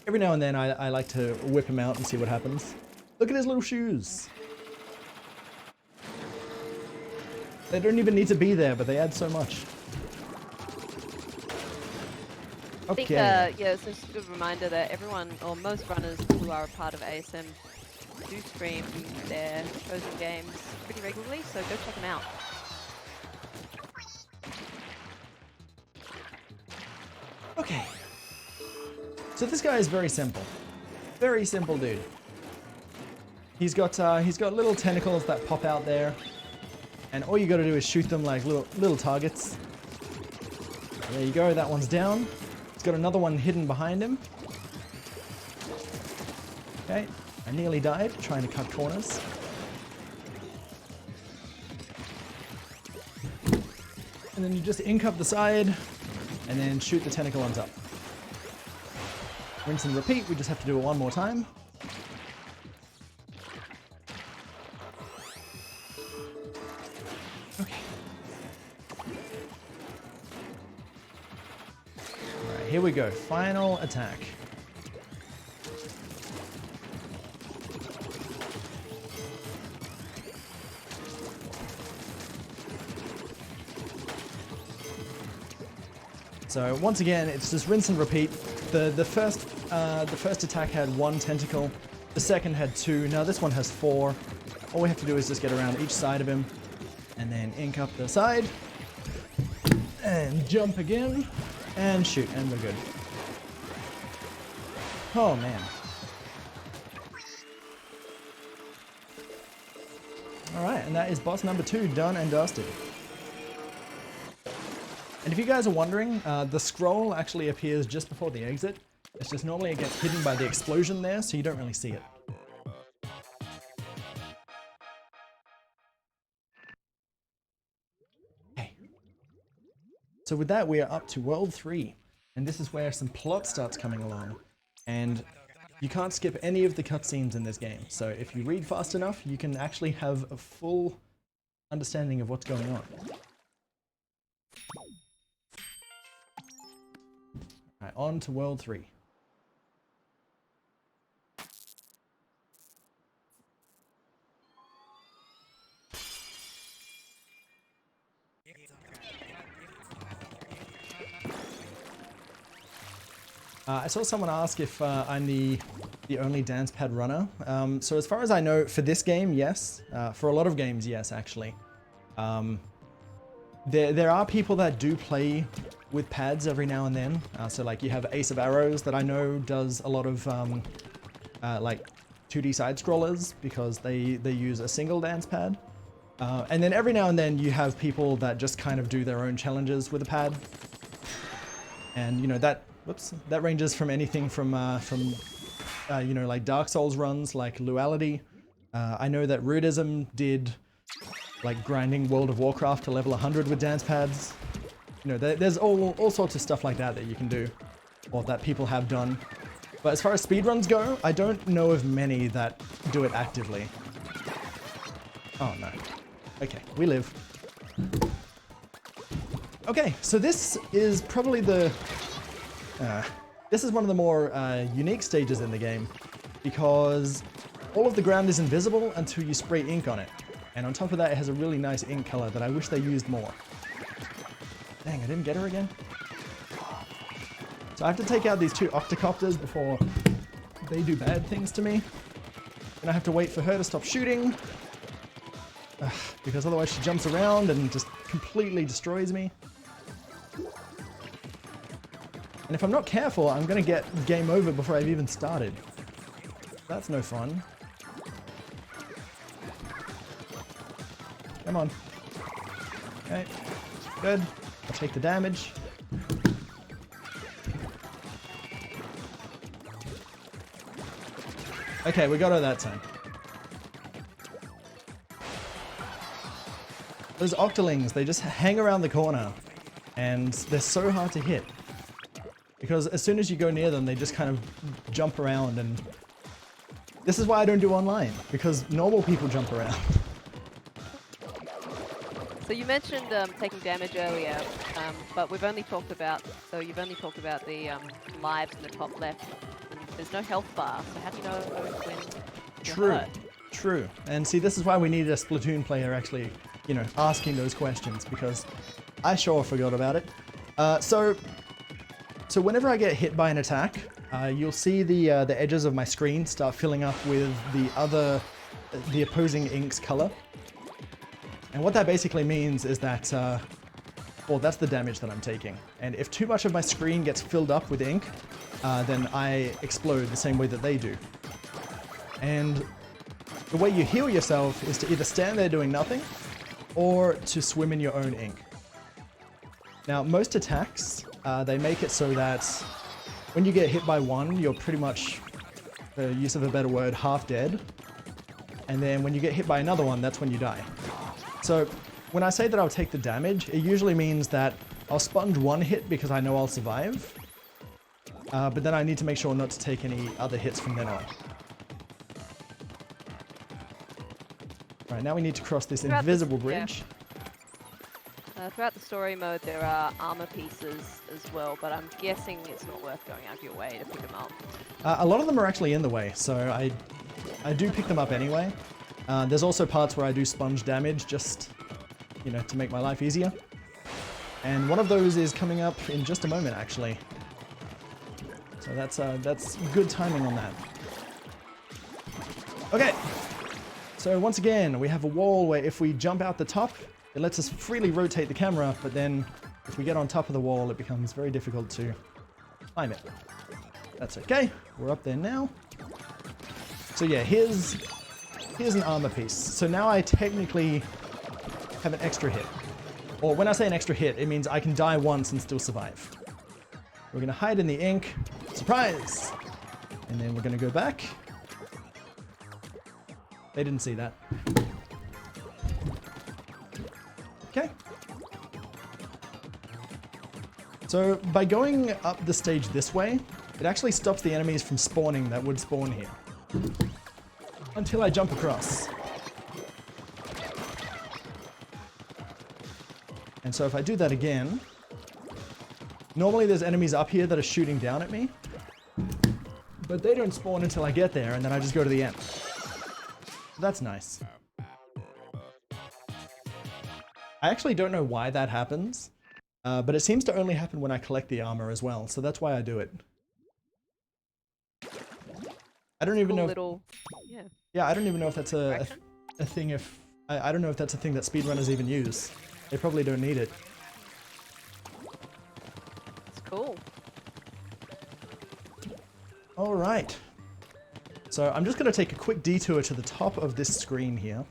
every now and then I like to whip him out and see what happens. Look at his little shoes. They don't even need to be there, but they add so much. I think, Okay. yeah, it's just a good reminder that everyone, or most runners who are a part of ASM, do stream their chosen games pretty regularly, so go check them out. Okay. So this guy is very simple. Very simple dude. He's got little tentacles that pop out there, and all you got to do is shoot them like little targets. There you go. That one's down. He's got another one hidden behind him. Okay, I nearly died trying to cut corners. And then you just ink up the side, and then shoot the tentacle on top. Rinse and repeat. We just have to do it one more time. Okay. Alright, here we go. Final attack. So once again, it's just rinse and repeat. The first attack had 1 tentacle. The second had 2. Now this one has 4. All we have to do is just get around each side of him, and then ink up the side, and jump again, and shoot, and we're good. Oh man. Alright, and that is boss number 2 done and dusted. And if you guys are wondering, the scroll actually appears just before the exit. It's just normally it gets hidden by the explosion there, so you don't really see it. Okay. So with that, we are up to World 3. And this is where some plot starts coming along. And you can't skip any of the cutscenes in this game. So if you read fast enough, you can actually have a full understanding of what's going on. Alright, on to World 3. I saw someone ask if I'm the only DancePad runner. So as far as I know, for this game, yes. For a lot of games, yes, actually. There are people that do play with pads every now and then. So like you have Ace of Arrows that I know does a lot of like 2D side scrollers because they use a single DancePad. And then every now and then you have people that just kind of do their own challenges with a pad. And you know that ranges from anything from you know, like Dark Souls runs like Luality. I know that Rudism did like grinding World of Warcraft to level 100 with dance pads. You know, there's all sorts of stuff like that you can do, or that people have done. But as far as speedruns go, I don't know of many that do it actively. Oh no. Okay, we live. Okay, so this is probably the... this is one of the more unique stages in the game, because all of the ground is invisible until you spray ink on it. And on top of that, it has a really nice ink color that I wish they used more. Dang, I didn't get her again. So I have to take out these two octocopters before they do bad things to me. And I have to wait for her to stop shooting, because otherwise she jumps around and just completely destroys me. And if I'm not careful, I'm gonna get game over before I've even started. That's no fun. Come on. Okay, good. I'll take the damage. Okay, we got her that time. Those Octolings, they just hang around the corner, and they're so hard to hit. Because as soon as you go near them, they just kind of jump around, and this is why I don't do online, because normal people jump around. So you mentioned taking damage earlier, but we've only talked about, so you've only talked about the lives in the top left. And there's no health bar, so how do you know when you're hurt? True. And see, this is why we needed a Splatoon player actually, you know, asking those questions, because I sure forgot about it. So whenever I get hit by an attack, you'll see the edges of my screen start filling up with the opposing ink's color. And what that basically means is that, well, that's the damage that I'm taking. And if too much of my screen gets filled up with ink, then I explode the same way that they do. And the way you heal yourself is to either stand there doing nothing, or to swim in your own ink. Now, most attacks, they make it so that when you get hit by one, you're pretty much, for use of a better word, half dead. And then when you get hit by another one, that's when you die. So when I say that I'll take the damage, it usually means that I'll sponge one hit because I know I'll survive. But then I need to make sure not to take any other hits from then on. Right, now we need to cross this invisible bridge. Yeah. Throughout the story mode, there are armor pieces as well, but I'm guessing it's not worth going out of your way to pick them up. A lot of them are actually in the way, so I do pick them up anyway. There's also parts where I do sponge damage just, you know, to make my life easier. And one of those is coming up in just a moment, actually. So that's good timing on that. Okay. So once again, we have a wall where if we jump out the top, it lets us freely rotate the camera, but then if we get on top of the wall, it becomes very difficult to climb it. That's okay. We're up there now. So yeah, here's an armor piece. So now I technically have an extra hit. Or when I say an extra hit, it means I can die once and still survive. We're gonna hide in the ink. Surprise! And then we're gonna go back. They didn't see that. Okay. So by going up the stage this way, it actually stops the enemies from spawning that would spawn here. Until I jump across. And so if I do that again, normally there's enemies up here that are shooting down at me, but they don't spawn until I get there, and then I just go to the end. That's nice. I actually don't know why that happens, but it seems to only happen when I collect the armor as well, so that's why I do it. I don't even Cool know. little, yeah. Yeah, I don't even know if that's a Fraction? thing. If I don't know if that's a thing that speedrunners even use. They probably don't need it. It's cool. All right. So I'm just going to take a quick detour to the top of this screen here,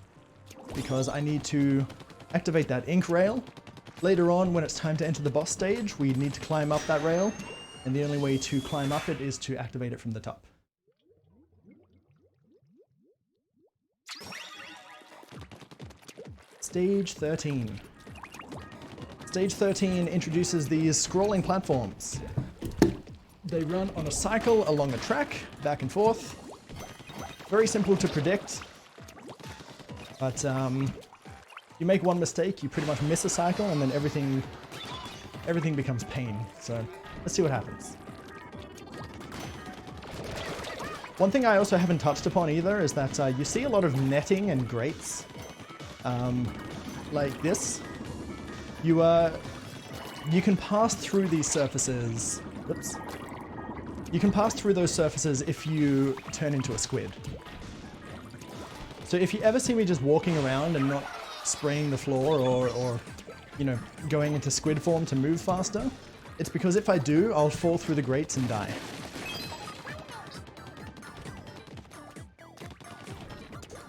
because I need to activate that ink rail. Later on, when it's time to enter the boss stage, we need to climb up that rail, and the only way to climb up it is to activate it from the top. Stage 13. Stage 13 introduces these scrolling platforms. They run on a cycle along a track, back and forth. Very simple to predict, but you make one mistake, you pretty much miss a cycle, and then everything becomes pain. So let's see what happens. One thing I also haven't touched upon either is that you see a lot of netting and grates, like this. You can pass through these surfaces. Whoops. You can pass through those surfaces if you turn into a squid. So if you ever see me just walking around and not spraying the floor or you know, going into squid form to move faster, it's because if I do, I'll fall through the grates and die.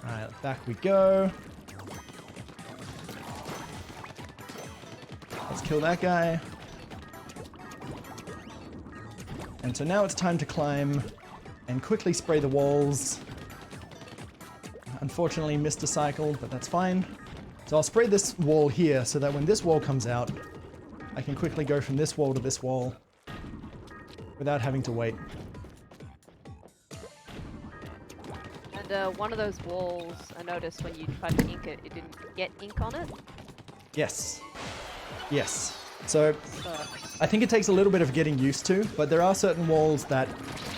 Alright, back we go. Let's kill that guy. And so now it's time to climb and quickly spray the walls. Unfortunately missed a cycle, but that's fine. So I'll spray this wall here so that when this wall comes out, I can quickly go from this wall to this wall without having to wait. And one of those walls, I noticed when you tried to ink it, it didn't get ink on it. Yes. Yes. So So, I think it takes a little bit of getting used to, but there are certain walls that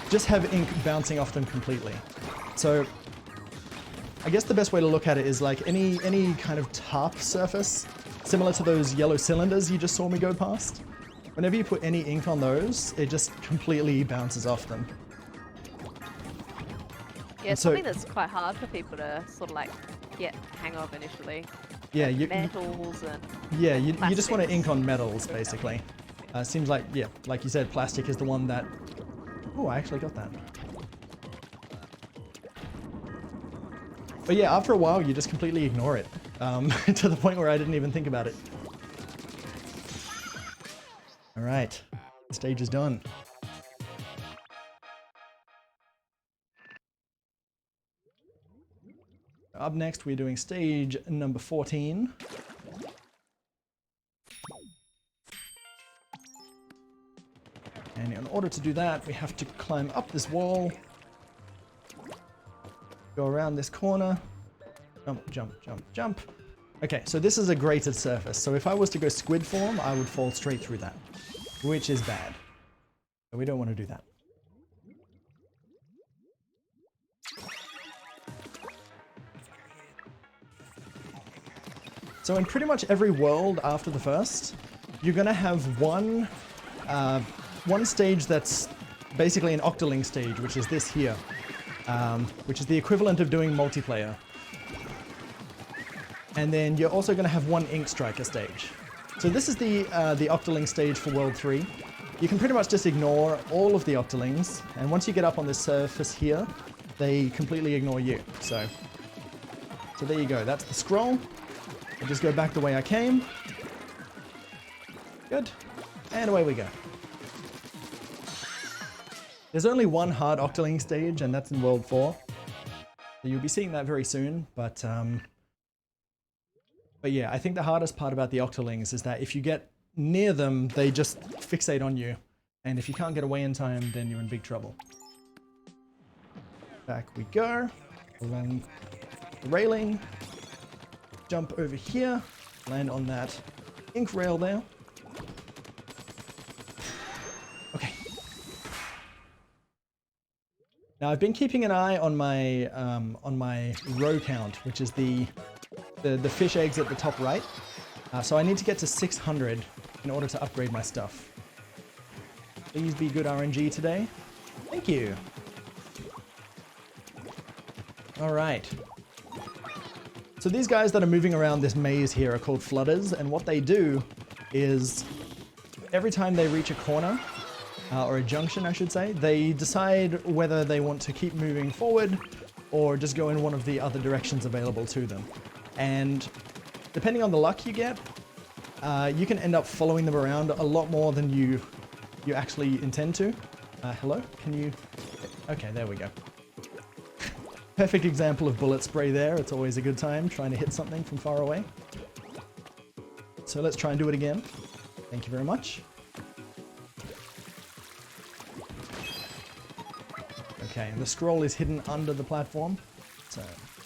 just have ink bouncing off them completely. So I guess the best way to look at it is like any kind of tarp surface, similar to those yellow cylinders you just saw me go past. Whenever you put any ink on those, it just completely bounces off them. yeah, it's so- something that's quite hard for people to sort of like get hang of initially. Yeah, Like you metals and you just want to plastics. ink on metals, basically. Seems like, yeah, like you said, plastic is the one that... Oh, I actually got that. But yeah, after a while, you just completely ignore it, to the point where I didn't even think about it. All right, stage is done. Up next, we're doing stage number 14. And in order to do that, we have to climb up this wall, go around this corner, jump, jump, jump, jump. Okay, so this is a grated surface. So if I was to go squid form, I would fall straight through that, which is bad. So we don't want to do that. So in pretty much every world after the first, you're going to have one stage that's basically an Octoling stage, which is this here, which is the equivalent of doing multiplayer. And then you're also going to have one Ink Striker stage. So this is the Octoling stage for World 3. You can pretty much just ignore all of the Octolings, and once you get up on this surface here, they completely ignore you. So there you go, that's the scroll. I'll just go back the way I came. Good. And away we go. There's only one hard Octoling stage, and that's in World 4. So you'll be seeing that very soon, but yeah, I think the hardest part about the Octolings is that if you get near them, they just fixate on you. And if you can't get away in time, then you're in big trouble. Back we go. Along the railing. Jump over here. Land on that ink rail there. Okay. Now I've been keeping an eye on my row count, which is the fish eggs at the top right. So I need to get to 600 in order to upgrade my stuff. Please be good RNG today. Thank you. All right. So these guys that are moving around this maze here are called flooders, and what they do is every time they reach a corner, or a junction I should say, they decide whether they want to keep moving forward or just go in one of the other directions available to them. And depending on the luck you get, you can end up following them around a lot more than you actually intend to. Hello? Can you... Okay, there we go. Perfect example of bullet spray there. It's always a good time trying to hit something from far away. So let's try and do it again. Thank you very much. Okay, and the scroll is hidden under the platform. So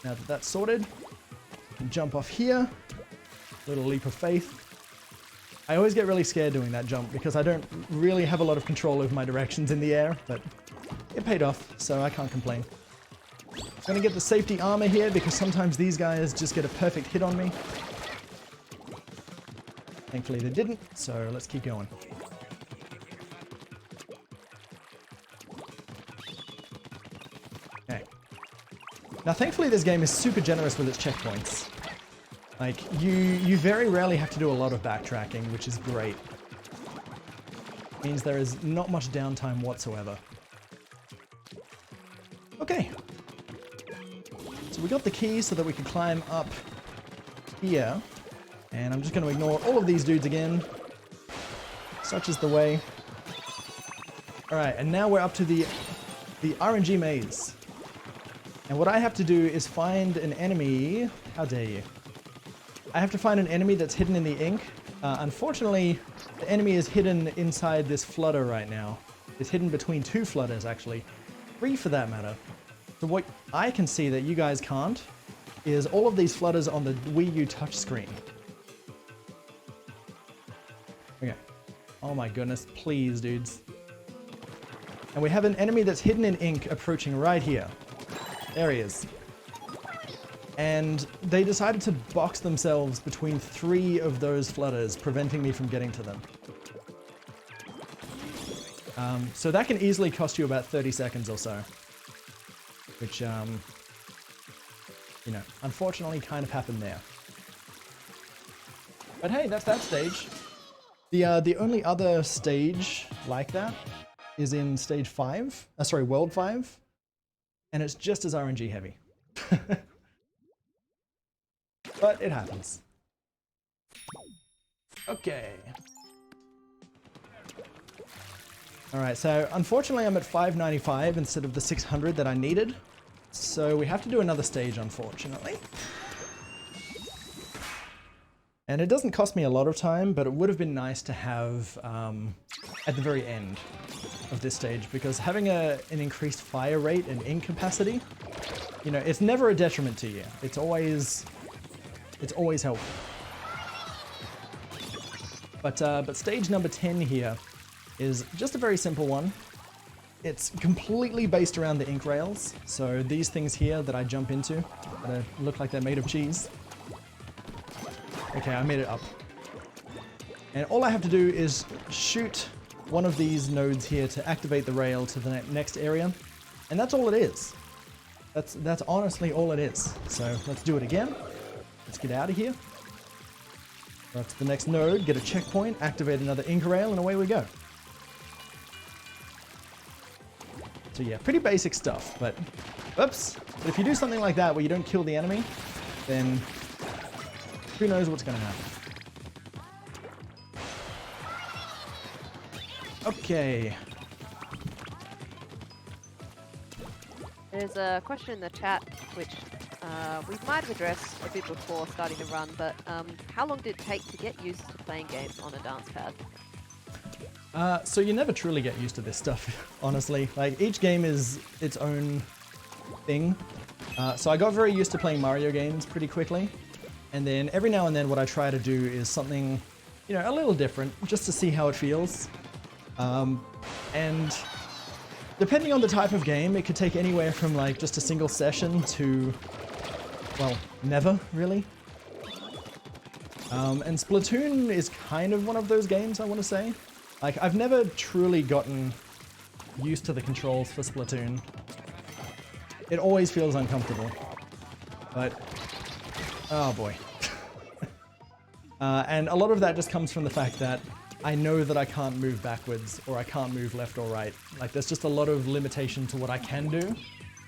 now that that's sorted, I can jump off here. Little leap of faith. I always get really scared doing that jump because I don't really have a lot of control over my directions in the air, but it paid off, so I can't complain. I'm gonna get the safety armor here because sometimes these guys just get a perfect hit on me. Thankfully they didn't, so let's keep going. Okay. Now thankfully this game is super generous with its checkpoints. Like, you very rarely have to do a lot of backtracking, which is great. Means there is not much downtime whatsoever. Okay. So we got the key so that we can climb up here. And I'm just going to ignore all of these dudes again. Such is the way. Alright, and now we're up to the RNG maze. And what I have to do is find an enemy... How dare you? I have to find an enemy that's hidden in the ink. Unfortunately, the enemy is hidden inside this flutter right now. It's hidden between two flutters, actually. 3 for that matter. So what I can see that you guys can't is all of these flutters on the Wii U touchscreen. Okay. Oh my goodness, please, dudes. And we have an enemy that's hidden in ink approaching right here. There he is. And they decided to box themselves between 3 of those flutters, preventing me from getting to them. So that can easily cost you about 30 seconds or so. Which, you know, unfortunately kind of happened there. But hey, that's that stage. The only other stage like that is in stage 5. Sorry, world 5. And it's just as RNG heavy. But it happens. Okay. Alright, so unfortunately I'm at 595 instead of the 600 that I needed. So we have to do another stage, unfortunately. And it doesn't cost me a lot of time, but it would have been nice to have at the very end of this stage, because having an increased fire rate and ink capacity, you know, it's never a detriment to you. It's always helpful. But stage number 10 here is just a very simple one. It's completely based around the ink rails. So these things here that I jump into, that look like they're made of cheese. Okay, I made it up. And all I have to do is shoot one of these nodes here to activate the rail to the next area. And that's all it is. That's honestly all it is. So let's do it again. Let's get out of here. Go up to the next node, get a checkpoint, activate another ink rail, and away we go. So yeah, pretty basic stuff, but oops. But if you do something like that where you don't kill the enemy, then who knows what's going to happen. Okay. There's a question in the chat which we might have addressed a bit before starting to run, but how long did it take to get used to playing games on a DancePad? So you never truly get used to this stuff, honestly. Like, each game is its own thing. So I got very used to playing Mario games pretty quickly. And then every now and then what I try to do is something, you know, a little different, just to see how it feels. And depending on the type of game, it could take anywhere from like just a single session to, well, never really. And Splatoon is kind of one of those games, I want to say. Like, I've never truly gotten used to the controls for Splatoon. It always feels uncomfortable. But, oh boy. And a lot of that just comes from the fact that I know that I can't move backwards or I can't move left or right. Like, there's just a lot of limitation to what I can do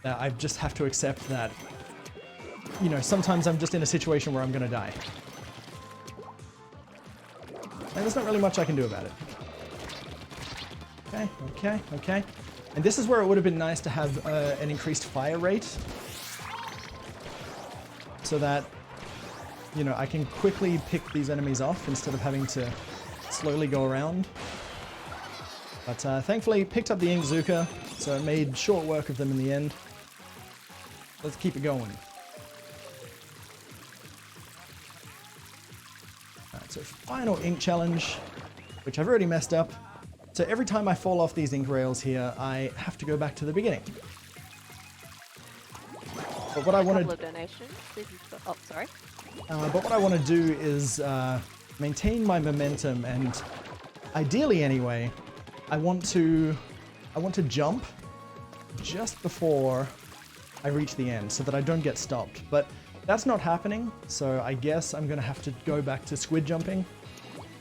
that I just have to accept that, you know, sometimes I'm just in a situation where I'm gonna die. And there's not really much I can do about it. Okay, okay, okay. And this is where it would have been nice to have an increased fire rate. So that, you know, I can quickly pick these enemies off instead of having to slowly go around. But thankfully picked up the Inkzooka, so it made short work of them in the end. Let's keep it going. Alright, so final ink challenge, which I've already messed up. So every time I fall off these ink rails here, I have to go back to the beginning. But what I want to donations. Oh, sorry. but what I want to do is maintain my momentum, and ideally, anyway, I want to jump just before I reach the end, so that I don't get stopped. But that's not happening, so I guess I'm gonna have to go back to squid jumping,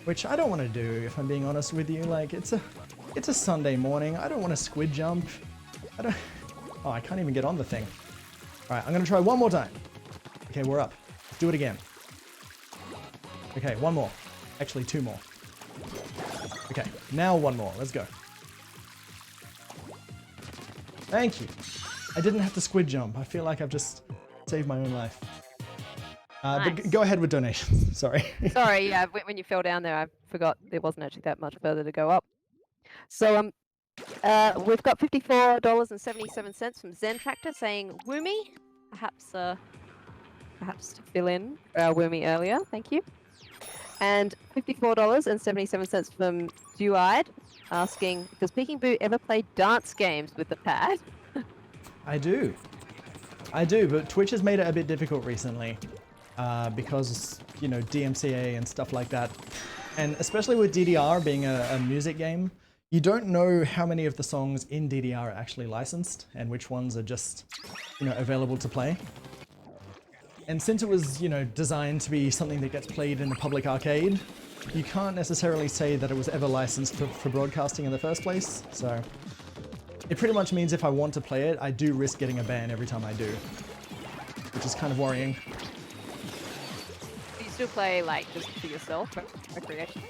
which I don't want to do, if I'm being honest with you. Like, it's a Sunday morning. I don't want to squid jump. Oh, I can't even get on the thing. All right, I'm gonna try one more time. Okay, we're up. Let's do it again. Okay, one more. Actually, two more. Okay, now one more. Let's go. Thank you. I didn't have to squid jump. I feel like I've just saved my own life. Nice. But go ahead with donations. Sorry. Sorry, yeah, when you fell down there, I forgot there wasn't actually that much further to go up. So we've got $54.77 from Zen Tractor saying Woomy, perhaps to fill in our Woomy earlier. Thank you. And $54.77 from Dew-Eyed asking, does PeekingBoo ever play dance games with the pad? I do, but Twitch has made it a bit difficult recently because, you know, DMCA and stuff like that. And especially with DDR being a music game, you don't know how many of the songs in DDR are actually licensed and which ones are just, you know, available to play. And since it was, you know, designed to be something that gets played in a public arcade, you can't necessarily say that it was ever licensed for broadcasting in the first place. So it pretty much means if I want to play it, I do risk getting a ban every time I do, which is kind of worrying. Do you still play, like, just for yourself, for recreation?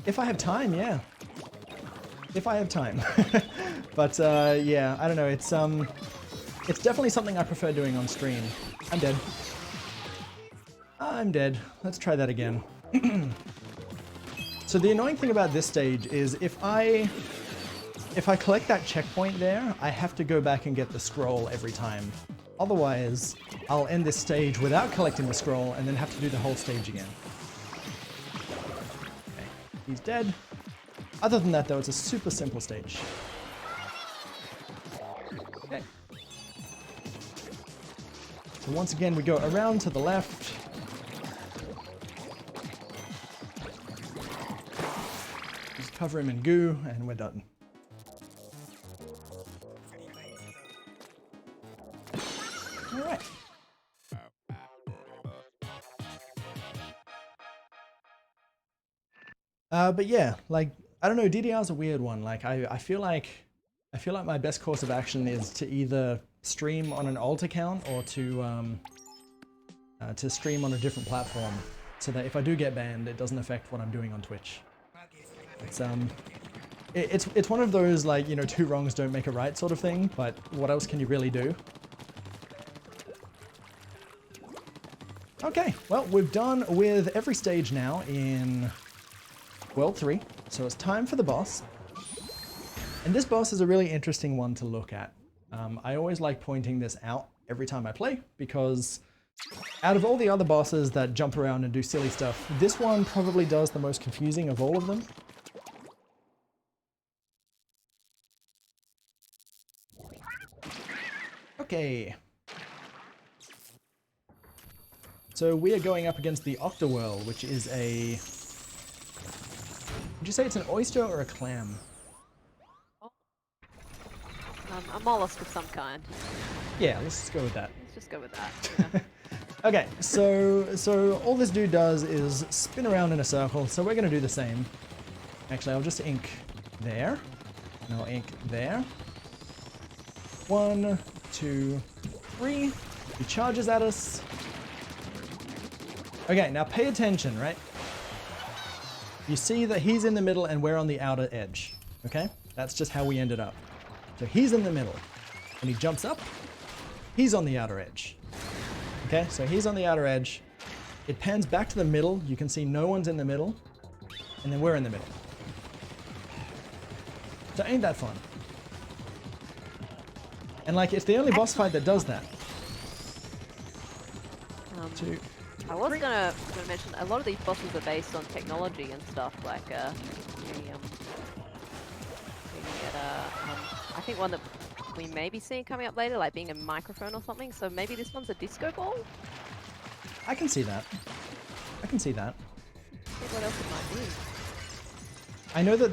If I have time, yeah. If I have time. But yeah, I don't know. It's definitely something I prefer doing on stream. I'm dead. I'm dead. Let's try that again. So the annoying thing about this stage is if I collect that checkpoint there, I have to go back and get the scroll every time. Otherwise, I'll end this stage without collecting the scroll and then have to do the whole stage again. Okay, he's dead. Other than that, though, it's a super simple stage. Okay. So once again, we go around to the left. Just cover him in goo, and we're done. All right. But yeah, like, I don't know, DDR's a weird one. Like, I feel like my best course of action is to either stream on an alt account or to stream on a different platform, so that if I do get banned, it doesn't affect what I'm doing on Twitch. It's one of those, like, you know, two wrongs don't make a right sort of thing, but what else can you really do? Okay, well, we've done with every stage now in World 3, so it's time for the boss. And this boss is a really interesting one to look at. I always like pointing this out every time I play, because out of all the other bosses that jump around and do silly stuff, this one probably does the most confusing of all of them. Okay. So we are going up against the Octaworl, which is a... Would you say it's an oyster or a clam? A mollusk of some kind. Yeah, let's just go with that. Let's just go with that. Yeah. Okay, so all this dude does is spin around in a circle, so we're going to do the same. Actually, I'll just ink there, and I'll ink there. 1, 2, 3. He charges at us. Okay, now pay attention, right? You see that he's in the middle and we're on the outer edge, okay? That's just how we ended up. So he's in the middle, and he jumps up. He's on the outer edge. Okay, so he's on the outer edge. It pans back to the middle. You can see no one's in the middle, and then we're in the middle. So ain't that fun? And like, it's the only boss fight that does that. 2. I was gonna mention a lot of these bosses are based on technology and stuff like I think one that we may be seeing coming up later, like being a microphone or something. So maybe this one's a disco ball. I can see that. I can see that. What else it might be? I know that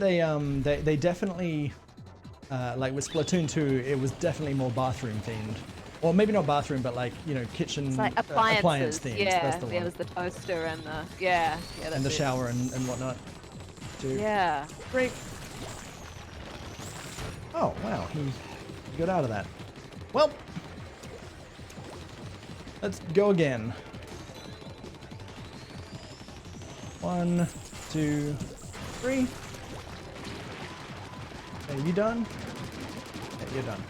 they definitely like with Splatoon 2, it was definitely more bathroom themed. Or maybe not bathroom, but like, you know, kitchen it's like appliance themed. Yeah, that's the one. There was the toaster and the yeah, and the shower and whatnot. 2, yeah. 3. Oh wow, he got out of that. Well, let's go again. 1, 2, 3. Are you done? Yeah, you're done.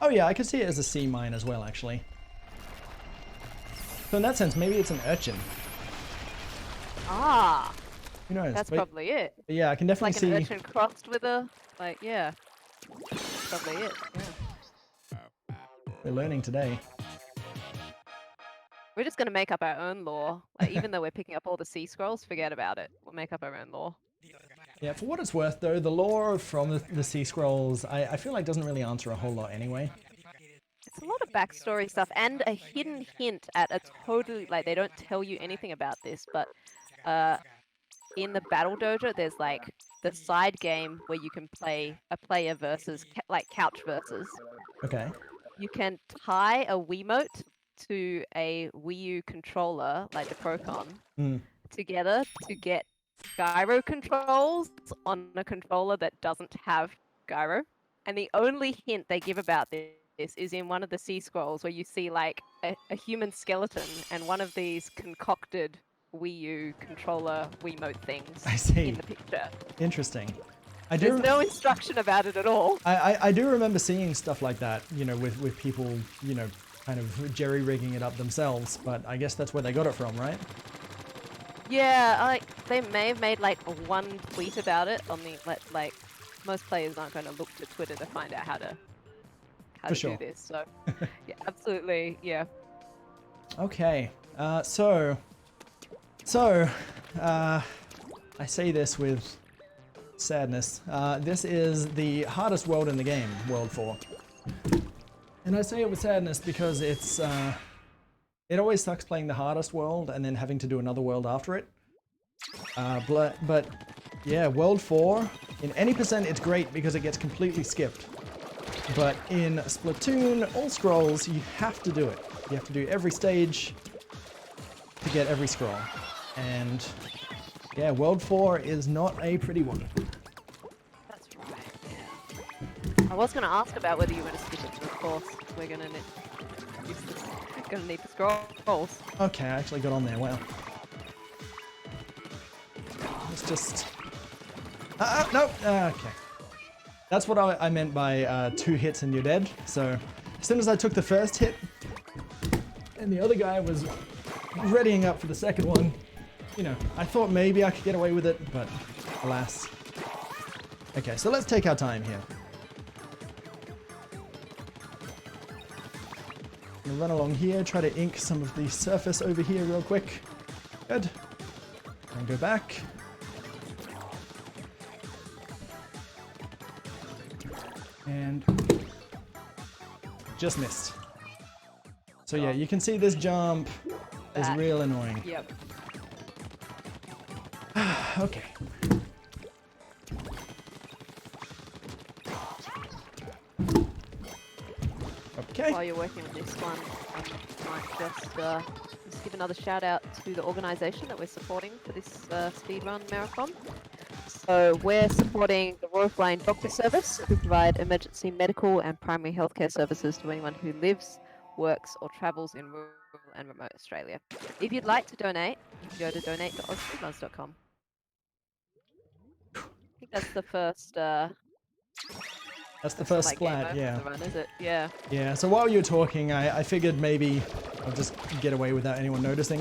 Oh yeah, I could see it as a sea mine as well, actually. So in that sense, maybe it's an urchin. Ah, Who knows? that's but, probably it. but yeah, I can definitely Like see. an urchin crossed with a, like, yeah. That's probably it. Yeah. We're learning today. We're just gonna make up our own lore. Like, even though we're picking up all the sea scrolls, forget about it. We'll make up our own lore. Yeah, for what it's worth, though, the lore from the Sea Scrolls, I feel like doesn't really answer a whole lot anyway. It's a lot of backstory stuff and a hidden hint at a totally, like, they don't tell you anything about this, but in the Battle Dojo, there's like the side game where you can play a player versus, like, couch versus. Okay. You can tie a Wiimote to a Wii U controller, like the Procon, together to get gyro controls on a controller that doesn't have gyro. And the only hint they give about this is in one of the Sea Scrolls where you see like a human skeleton and one of these concocted Wii U controller Wiimote things I see. in the picture. Interesting. There's no instruction about it at all. I do remember seeing stuff like that, you know, with people, you know, kind of jerry-rigging it up themselves, but I guess that's where they got it from, right? Yeah, like they may have made like one tweet about it on the like most players aren't going to look to Twitter to find out how to do this. So yeah, absolutely, yeah. Okay, so I say this with sadness. This is the hardest world in the game, World 4. And I say it with sadness because it's it always sucks playing the hardest world and then having to do another world after it. But yeah, World 4, in any percent it's great because it gets completely skipped. But in Splatoon, all scrolls, you have to do it. You have to do every stage to get every scroll. And yeah, World 4 is not a pretty one. That's right, yeah. I was going to ask about whether you were going to skip it, but of course we're going to need the scrolls. Okay, I actually got on there, wow. Let's just... no! Okay. That's what I meant by 2 hits and you're dead. So, as soon as I took the first hit, and the other guy was readying up for the second one, you know, I thought maybe I could get away with it, but alas. Okay, so let's take our time here. I'm gonna run along here, try to ink some of the surface over here real quick. Good. And go back. And just missed. So yeah, you can see this jump is That- real annoying. Yep. Okay. Okay. While you're working on this one, I might just give another shout out to the organisation that we're supporting for this speedrun marathon. So we're supporting the Royal Flying Doctor Service, who provide emergency medical and primary healthcare services to anyone who lives, works or travels in rural and remote Australia. If you'd like to donate, you can go to donate.ozspeedruns.com. I think that's the first That's the first like, splat, game over yeah. for the run, is it? Yeah. Yeah, so while you were talking, I figured maybe I'll just get away without anyone noticing.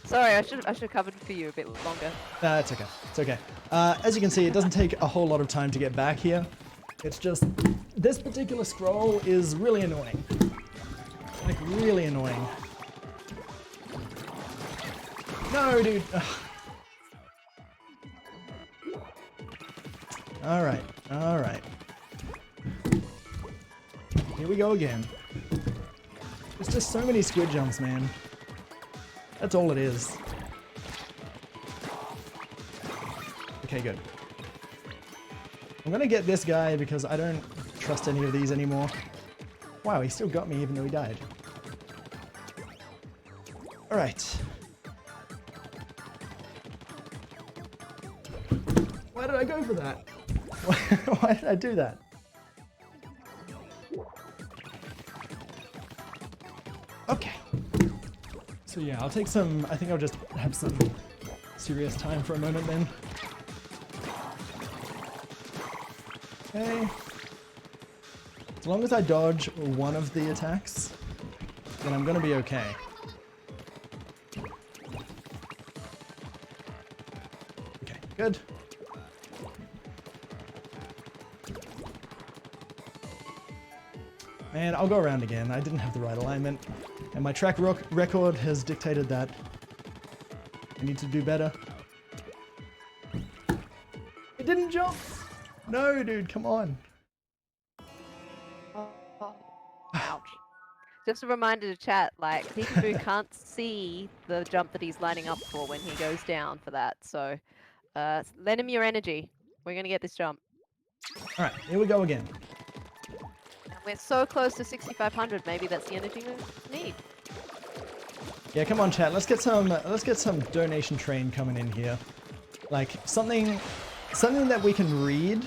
Sorry, I should have covered for you a bit longer. It's okay. It's okay. As you can see, it doesn't take a whole lot of time to get back here. It's just this particular scroll is really annoying. Like really annoying. No, dude. Ugh. All right. All right. Here we go again. There's just so many squid jumps, man. That's all it is. Okay, good. I'm gonna get this guy because I don't trust any of these anymore. Wow, he still got me even though he died. Alright. Why did I go for that? Why did I do that? Okay. So yeah, I'll take some, I think I'll just have some serious time for a moment then. Okay. As long as I dodge one of the attacks, then I'm gonna be okay. Okay, good. Man, I'll go around again. I didn't have the right alignment. And my track record has dictated that I need to do better. It didn't jump! No, dude, come on. Ouch. Just a reminder to chat, like, PeekingBoo can't see the jump that he's lining up for when he goes down for that, so lend him your energy. We're gonna get this jump. Alright, here we go again. And we're so close to 6,500, maybe that's the energy we need. Yeah, come on, chat. Let's get some donation train coming in here. Like something that we can read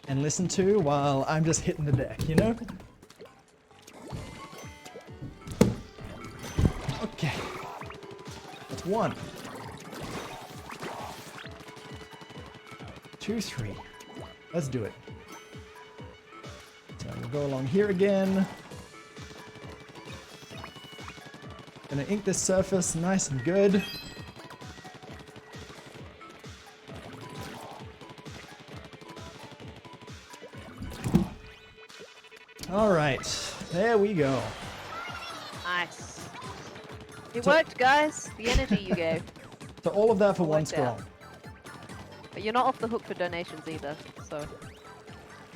and listen to while I'm just hitting the deck, you know? Okay. That's 1. 2, 3. Let's do it. So we'll go along here again. Gonna ink this surface nice and good. All right, there we go. Nice. It worked, guys. The energy you gave. So all of that for one Worked scroll. out. But you're not off the hook for donations either, so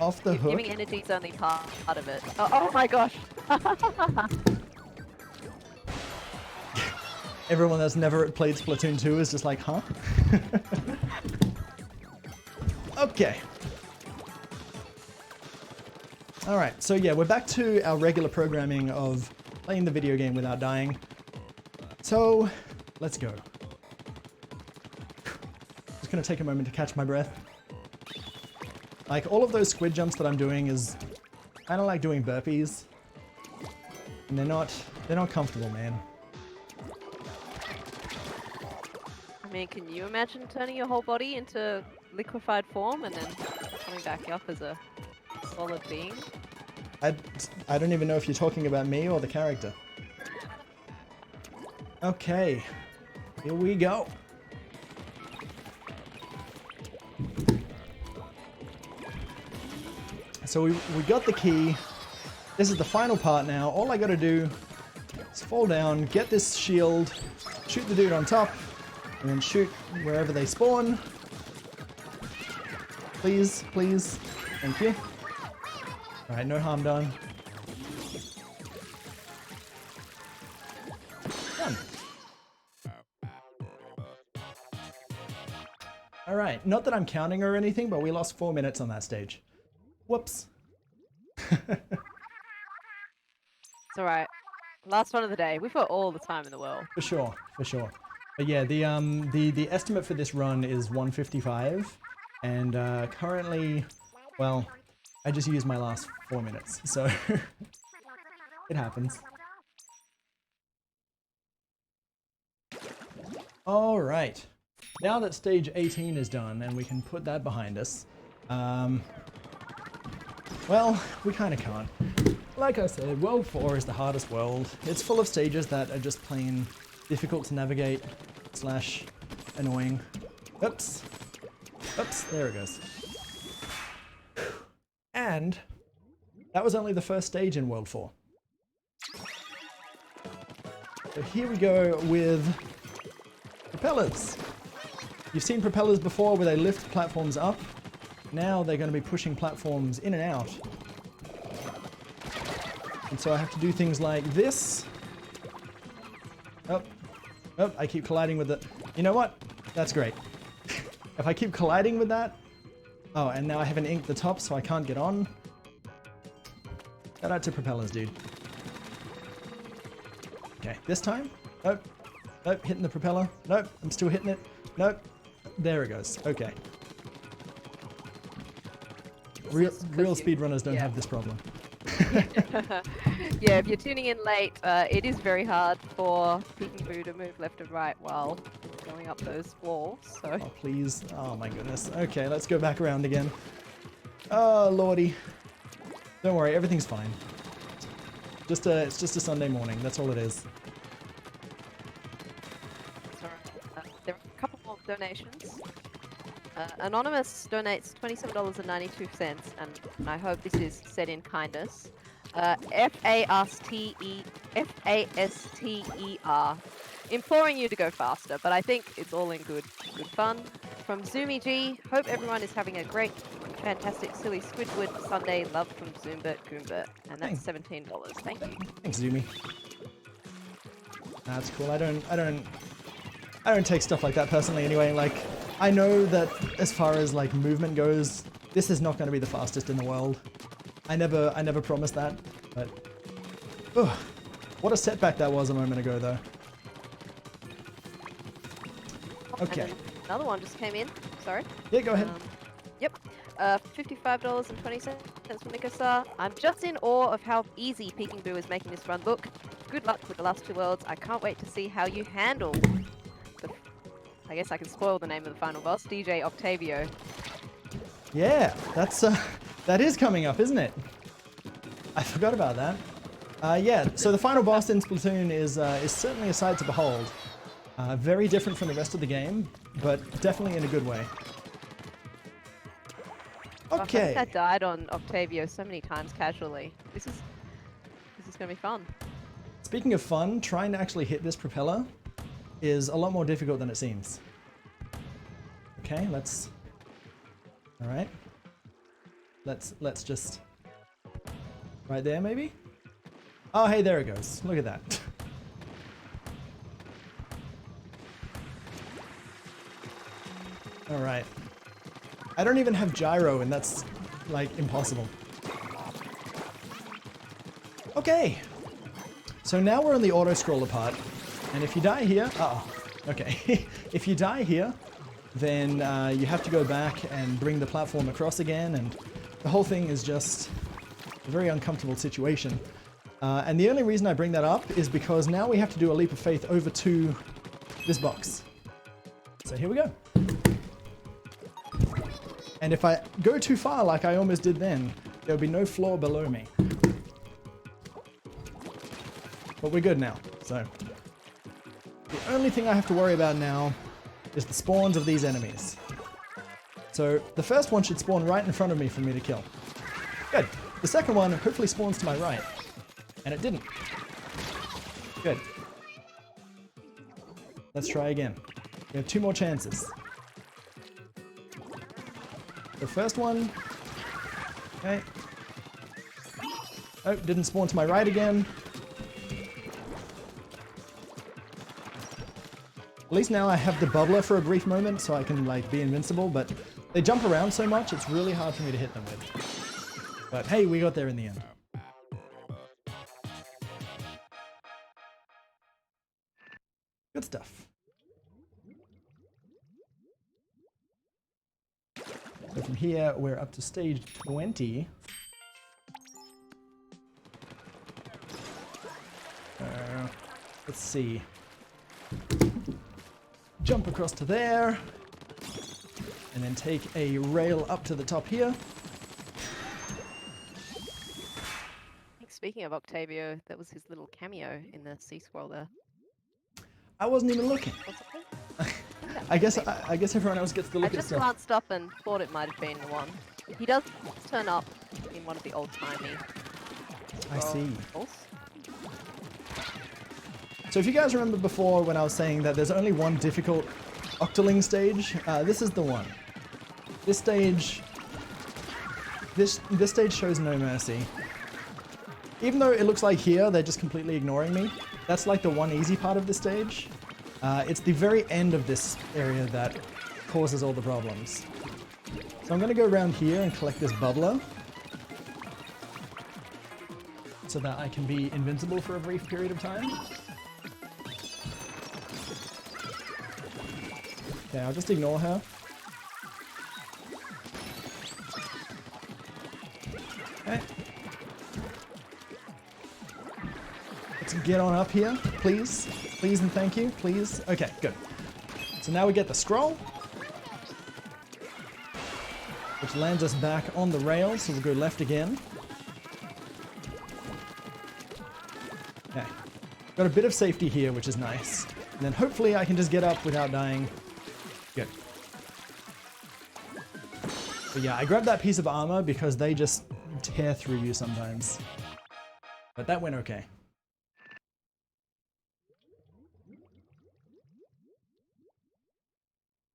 Off the hook. giving energy is only part of it. Oh my gosh. Everyone that's never played Splatoon 2 is just like, huh? Okay. Alright, so yeah, we're back to our regular programming of playing the video game without dying. So, let's go. Just gonna take a moment to catch my breath. Like, all of those squid jumps that I'm doing is kind of like doing burpees. And they're not comfortable, man. I mean, can you imagine turning your whole body into liquefied form and then coming back up as a solid being? I don't even know if you're talking about me or the character. Okay, here we go. So we got the key. This is the final part now. All I gotta do is fall down, get this shield, shoot the dude on top, and then shoot wherever they spawn. Please, please. Thank you. Alright, no harm done. done. All right, not that I'm counting or anything, but we lost 4 minutes on that stage. Whoops. It's alright. Last one of the day. We've got all the time in the world. For sure, for sure. But yeah, the estimate for this run is 155, and currently, well, I just used my last 4 minutes, so it happens. All right. Now that stage 18 is done and we can put that behind us, well, we kind of can't. Like I said, World 4 is the hardest world. It's full of stages that are just plain difficult to navigate / annoying. Oops. Oops, there it goes. And that was only the first stage in World 4. So here we go with propellers. You've seen propellers before where they lift platforms up. Now they're going to be pushing platforms in and out. And so I have to do things like this. Oh, I keep colliding with it. You know what? That's great. If I keep colliding with that... Oh, and now I haven't inked the top, so I can't get on. Shout out to propellers, dude. Okay, this time. Nope. Nope, hitting the propeller. Nope, I'm still hitting it. Nope. There it goes. Okay. Real speedrunners don't have this problem. Yeah, if you're tuning in late, it is very hard for PeekingBoo to move left and right while going up those walls, so... Oh, please. Oh, my goodness. Okay, let's go back around again. Oh, lordy. Don't worry, everything's fine. It's just a Sunday morning. That's all it is. There are a couple more donations. Anonymous donates $27.92, and I hope this is said in kindness. F-A-S-T-E-R. Imploring you to go faster, but I think it's all in good fun. From Zoomy G, hope everyone is having a great, fantastic, silly Squidward Sunday. Love from Zoombert Goombert, and that's $17. Thank you. Thanks, Zoomy. That's cool. I don't take stuff like that personally anyway. Like, I know that as far as like movement goes, this is not going to be the fastest in the world. I never promised that, but what a setback that was a moment ago, though. Okay. Another one just came in. Sorry. Yeah, go ahead. Yep. $55.20 from Nikasa. I'm just in awe of how easy PeekingBoo is making this run look. Good luck with the last two worlds. I can't wait to see how you handle the... I guess I can spoil the name of the final boss, DJ Octavio. Yeah, that is coming up, isn't it? I forgot about that. Yeah, so the final boss in Splatoon is certainly a sight to behold. Very different from the rest of the game, but definitely in a good way. Okay. I died on Octavio so many times casually. This is gonna be fun. Speaking of fun, trying to actually hit this propeller is a lot more difficult than it seems. Okay, let's... Alright. Let's just... Right there, maybe? Oh, hey, there it goes. Look at that. Alright. I don't even have gyro, and that's, like, impossible. Okay. So now we're on the auto-scroller part, and if you die here... Oh, okay. If you die here, then you have to go back and bring the platform across again, and the whole thing is just a very uncomfortable situation. And the only reason I bring that up is because now we have to do a leap of faith over to this box. So here we go. And if I go too far like I almost did then, there'll be no floor below me. But we're good now, so. The only thing I have to worry about now is the spawns of these enemies. So the first one should spawn right in front of me for me to kill. Good. The second one hopefully spawns to my right. And it didn't. Good. Let's try again. We have 2 more chances. The first one. Okay. Oh, didn't spawn to my right again. At least now I have the bubbler for a brief moment so I can like be invincible, but they jump around so much it's really hard for me to hit them with. But hey, we got there in the end. Good stuff. So from here, we're up to stage 20. Let's see. Jump across to there. And then take a rail up to the top here. Speaking of Octavio, that was his little cameo in the sea scroll there. I wasn't even looking. What's it called? I guess everyone else gets to look I at just stuff. glanced up and thought it might have been the one. He does turn up in one of the old-timey. I see. Scrolls. So if you guys remember before when I was saying that there's only one difficult Octoling stage, this is the one. This stage shows no mercy. Even though it looks like here they're just completely ignoring me, that's like the one easy part of this stage. It's the very end of this area that causes all the problems. So I'm going to go around here and collect this bubbler so that I can be invincible for a brief period of time. Okay, I'll just ignore her. Okay. Let's get on up here, please. Please and thank you, please. Okay, good. So now we get the scroll, which lands us back on the rails, so we'll go left again. Okay. Got a bit of safety here, which is nice. And then hopefully I can just get up without dying. Good. But yeah, I grabbed that piece of armor because they just tear through you sometimes. But that went okay.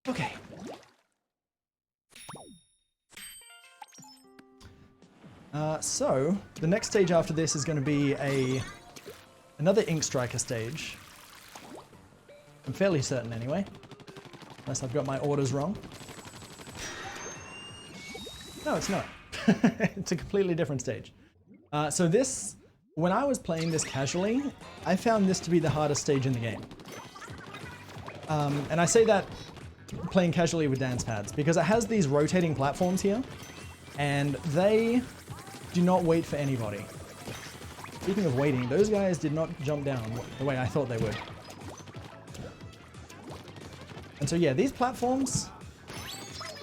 Okay. So the next stage after this is going to be another Ink Striker stage. I'm fairly certain anyway, unless I've got my orders wrong. No, it's not. It's a completely different stage. So this, when I was playing this casually, I found this to be the hardest stage in the game. And I say that playing casually with DancePads because it has these rotating platforms here, and they do not wait for anybody. Speaking of waiting, those guys did not jump down the way I thought they would. And so yeah, these platforms,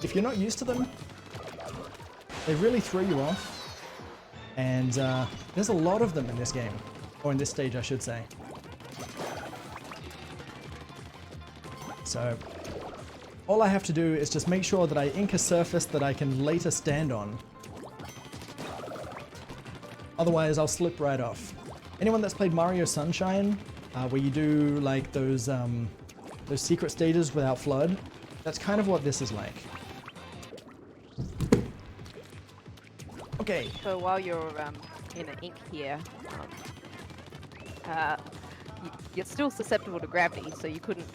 if you're not used to them, they really throw you off. And there's a lot of them in this game, or in this stage I should say. So all I have to do is just make sure that I ink a surface that I can later stand on. Otherwise I'll slip right off. Anyone that's played Mario Sunshine, where you do like those secret stages without flood, that's kind of what this is like. Okay. So while you're in an ink here, you're still susceptible to gravity, so you couldn't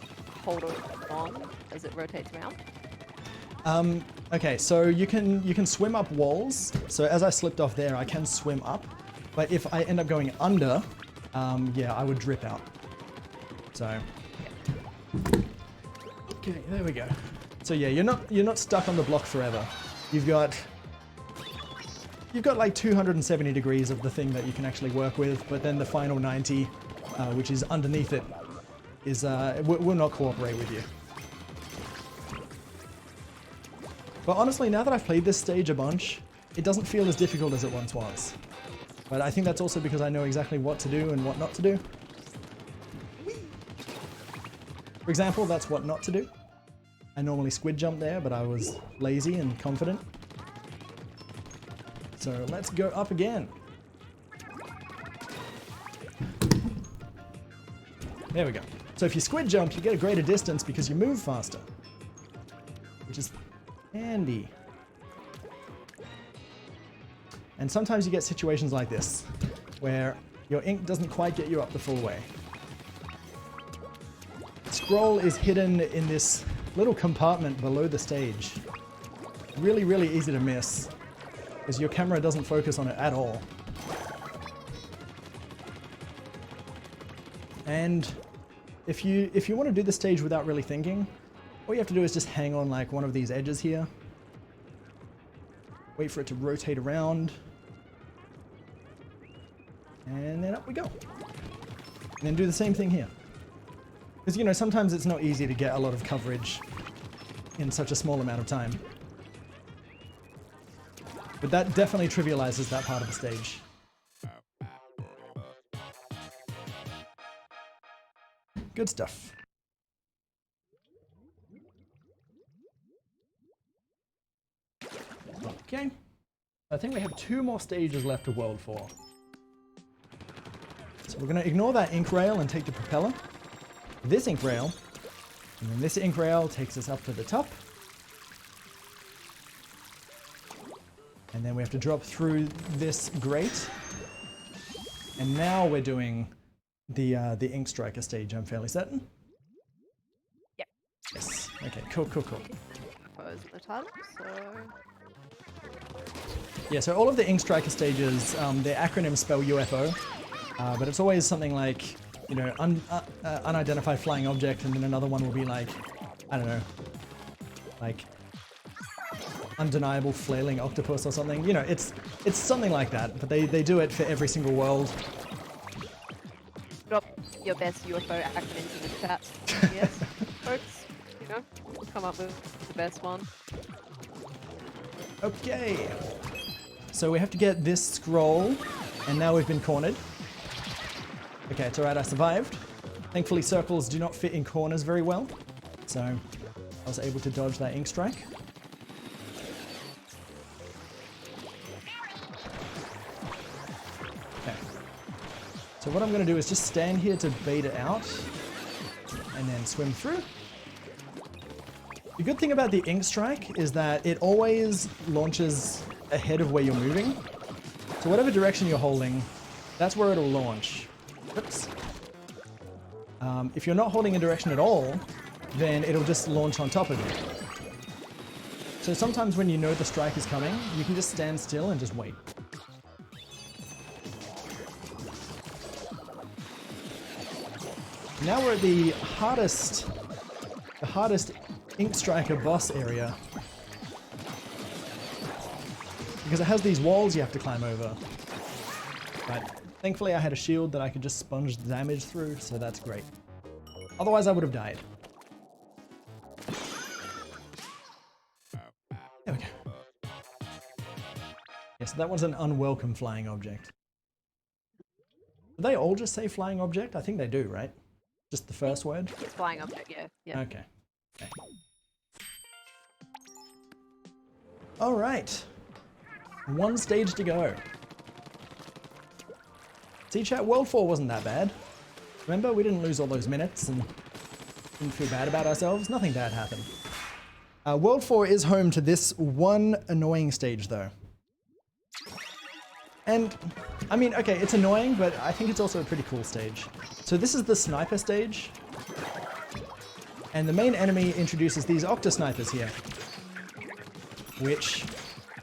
hold it on as it rotates around. Okay, so you can swim up walls. So as I slipped off there, I can swim up. But if I end up going under, yeah, I would drip out. So, okay, there we go. So yeah, you're not stuck on the block forever. You've got like 270 degrees of the thing that you can actually work with, but then the final 90, which is underneath it, is will not cooperate with you. But honestly, now that I've played this stage a bunch, it doesn't feel as difficult as it once was. But I think that's also because I know exactly what to do and what not to do. For example, that's what not to do. I normally squid jump there, but I was lazy and confident. So let's go up again. There we go. So if you squid jump, you get a greater distance because you move faster, which is handy. And sometimes you get situations like this, where your ink doesn't quite get you up the full way. scroll is hidden in this little compartment below the stage. Really, really easy to miss, because your camera doesn't focus on it at all. And if you want to do the stage without really thinking, all you have to do is just hang on like one of these edges here. Wait for it to rotate around. And then up we go. And then do the same thing here. Because, you know, sometimes it's not easy to get a lot of coverage in such a small amount of time. But that definitely trivializes that part of the stage. Good stuff. Okay. I think we have 2 more stages left of World 4. So we're going to ignore that ink rail and take the propeller. This ink rail. And then this ink rail takes us up to the top. And then we have to drop through this grate. And now we're doing the Ink Striker stage, I'm fairly certain. Yep. Yes. Okay, cool, cool, cool. Propose the title, so... Yeah, so all of the Ink Striker stages, their acronyms spell UFO, but it's always something like, you know, unidentified flying object, and then another one will be like, I don't know, like undeniable flailing octopus or something. You know, it's something like that, but they do it for every single world. Drop your best UFO acronyms in the chat. Yes, folks, you know, come up with the best one. Okay. So we have to get this scroll, and now we've been cornered. Okay, it's alright, I survived. Thankfully circles do not fit in corners very well, so I was able to dodge that ink strike. Okay. So what I'm going to do is just stand here to bait it out, and then swim through. The good thing about the ink strike is that it always launches ahead of where you're moving. So whatever direction you're holding, that's where it'll launch. Oops. If you're not holding a direction at all, then it'll just launch on top of you. So sometimes when you know the strike is coming, you can just stand still and just wait. Now we're at the hardest Ink Striker boss area. Because it has these walls you have to climb over. But thankfully I had a shield that I could just sponge the damage through, so that's great. Otherwise I would have died. There we go. Yeah, so that was an unwelcome flying object. Do they all just say flying object? I think they do, right? Just the first word? It's flying object, yeah. Okay. Okay. Alright. 1 stage to go. See, chat, World 4 wasn't that bad. Remember, we didn't lose all those minutes and didn't feel bad about ourselves. Nothing bad happened. World 4 is home to this one annoying stage, though. And, I mean, okay, it's annoying, but I think it's also a pretty cool stage. So this is the sniper stage. And the main enemy introduces these Octa snipers here, which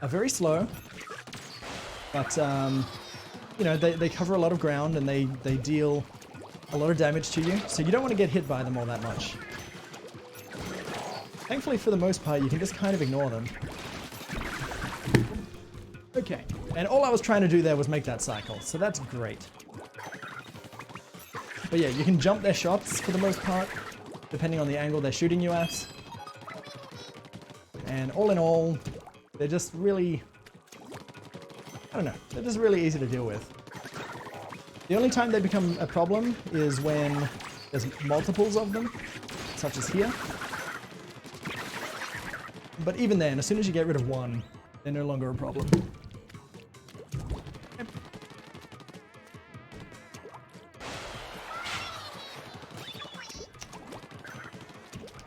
are very slow, but you know, they cover a lot of ground and they deal a lot of damage to you, so you don't want to get hit by them all that much. Thankfully, for the most part, you can just kind of ignore them. Okay, and all I was trying to do there was make that cycle, so that's great. But yeah, you can jump their shots for the most part, depending on the angle they're shooting you at. And all in all, they're just really, I don't know, they're just really easy to deal with. The only time they become a problem is when there's multiples of them, such as here. But even then, as soon as you get rid of one, they're no longer a problem.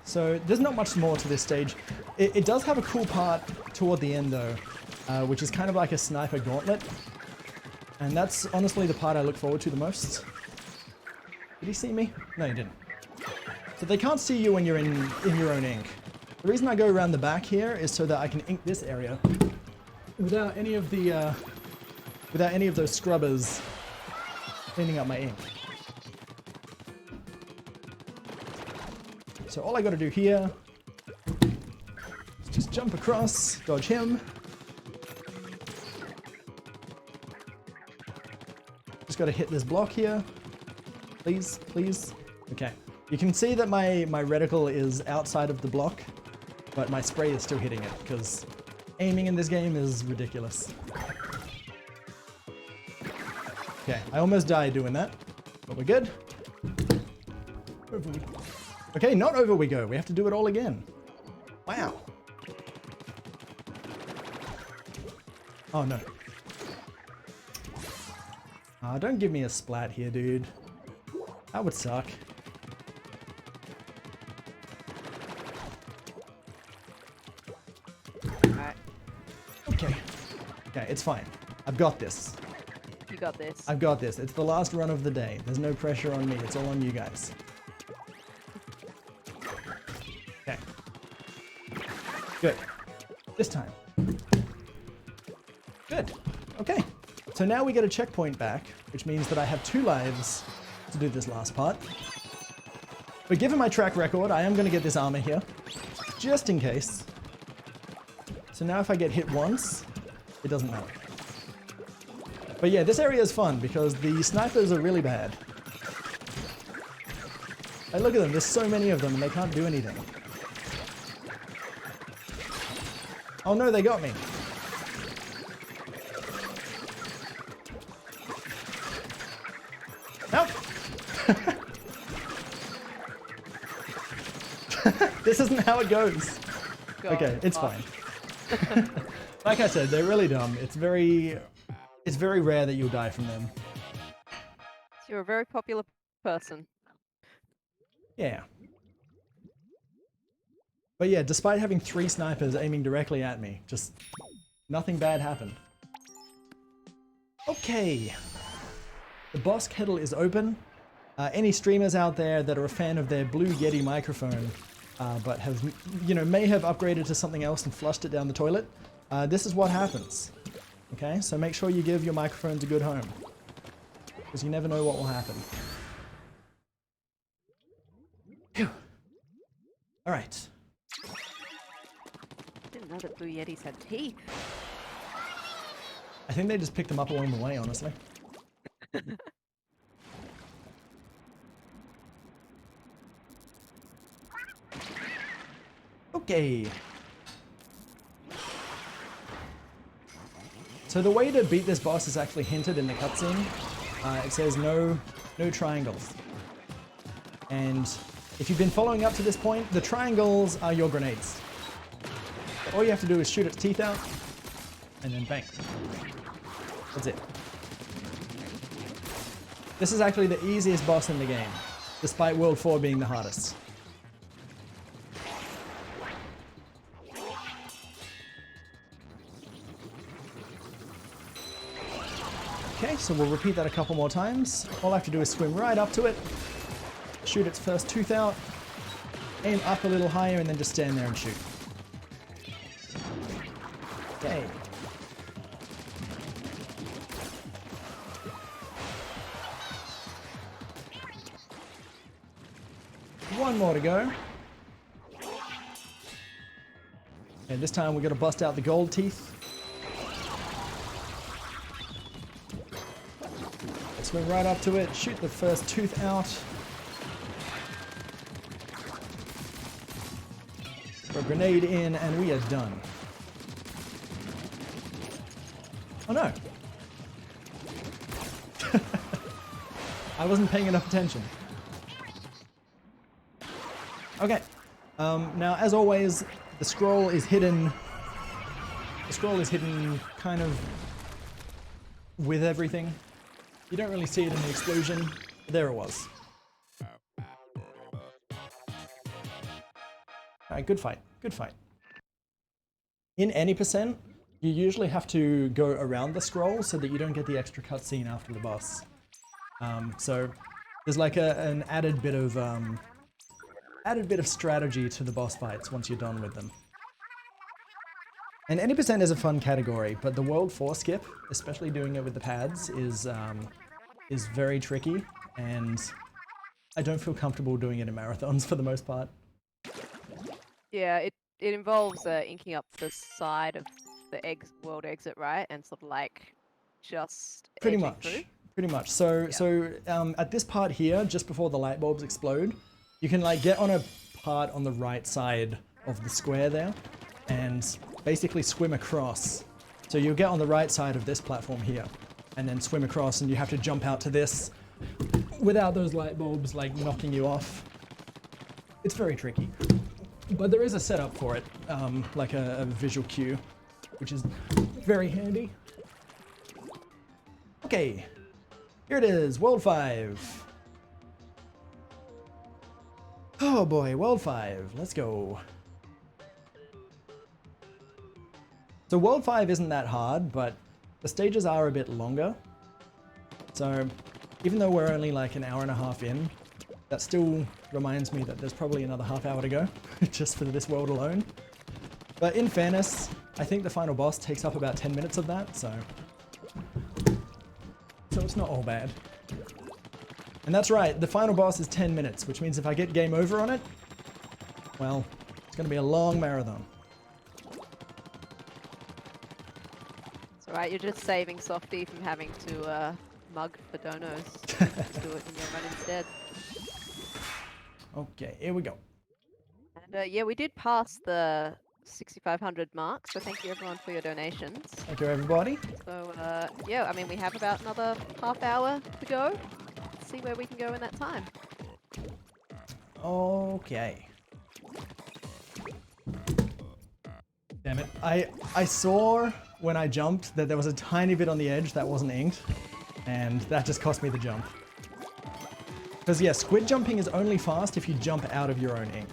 So there's not much more to this stage. It does have a cool part toward the end though, which is kind of like a sniper gauntlet. And that's honestly the part I look forward to the most. Did he see me? No, he didn't. So they can't see you when you're in your own ink. The reason I go around the back here is so that I can ink this area without any of those scrubbers cleaning up my ink. So all I got to do here is just jump across, dodge him. Just got to hit this block here. Please, please. Okay. You can see that my reticle is outside of the block, but my spray is still hitting it because aiming in this game is ridiculous. Okay, I almost died doing that, but we're good. Over we go. Okay, not over we go. We have to do it all again. Wow. Oh no. Don't give me a splat here, dude. That would suck. Alright. Okay. Okay, it's fine. I've got this. You got this. I've got this. It's the last run of the day. There's no pressure on me. It's all on you guys. Okay. Good. This time. Good. Okay. So now we get a checkpoint back, which means that I have 2 lives to do this last part. But given my track record, I am going to get this armor here, just in case. So now if I get hit once, it doesn't matter. But yeah, this area is fun because the snipers are really bad. Hey, look at them, there's so many of them and they can't do anything. Oh no, they got me. Nope. This isn't how it goes. God, Okay, it's fine. Like I said, they're really dumb. It's very rare that you'll die from them. You're a very popular person. Yeah. But yeah, despite having 3 snipers aiming directly at me, just nothing bad happened. Okay. The boss kettle is open. Any streamers out there that are a fan of their Blue Yeti microphone, but have, may have upgraded to something else and flushed it down the toilet, this is what happens. Okay, so make sure you give your microphones a good home, because you never know what will happen. Phew. All right. Didn't know that Blue Yetis had teeth. I think they just picked them up along the way, honestly. Okay. So the way to beat this boss is actually hinted in the cutscene. It says no triangles. And if you've been following up to this point, the triangles are your grenades. All you have to do is shoot its teeth out, and then bang. That's it. This is actually the easiest boss in the game, despite World 4 being the hardest. Okay, so we'll repeat that a couple more times. All I have to do is swim right up to it, shoot its first tooth out, aim up a little higher, and then just stand there and shoot. Okay. One more to go. And this time we're going to bust out the gold teeth. Swim right up to it, shoot the first tooth out. Throw a grenade in, and we are done. Oh no! I wasn't paying enough attention. Okay. Now, as always, the scroll is hidden. The scroll is hidden kind of with everything. You don't really see it in the explosion. There it was. Alright, good fight. Good fight. In any percent, you usually have to go around the scroll so that you don't get the extra cutscene after the boss. So there's like an added bit of added bit of strategy to the boss fights once you're done with them. And any percent is a fun category, but the World 4 skip, especially doing it with the pads, is very tricky, and I don't feel comfortable doing it in marathons for the most part. Yeah, it involves inking up the side of the world exit, right? And sort of like just Pretty edging much. through. Pretty much. So at this part here, just before the light bulbs explode, you can like get on a part on the right side of the square there and basically swim across. So you'll get on the right side of this platform here and then swim across, and you have to jump out to this without those light bulbs like knocking you off. It's very tricky, but there is a setup for it, like a visual cue, which is very handy. Okay, here it is, World 5. Oh boy, World 5, let's go. So World 5 isn't that hard, but the stages are a bit longer. So even though we're only like an hour and a half in, that still reminds me that there's probably another half hour to go, just for this world alone. But in fairness, I think the final boss takes up about 10 minutes of that, so it's not all bad. And that's right, the final boss is 10 minutes, which means if I get game over on it, well, it's gonna be a long marathon. It's alright, you're just saving Softy from having to mug for donos. Do it in your run instead. Okay, here we go. And yeah, we did pass the 6,500 mark, so thank you everyone for your donations. Thank you, everybody. So yeah, I mean, we have about another half hour to go. Let's see where we can go in that time. Okay. Damn it. I saw when I jumped that there was a tiny bit on the edge that wasn't inked, and that just cost me the jump. Because yeah, squid jumping is only fast if you jump out of your own ink.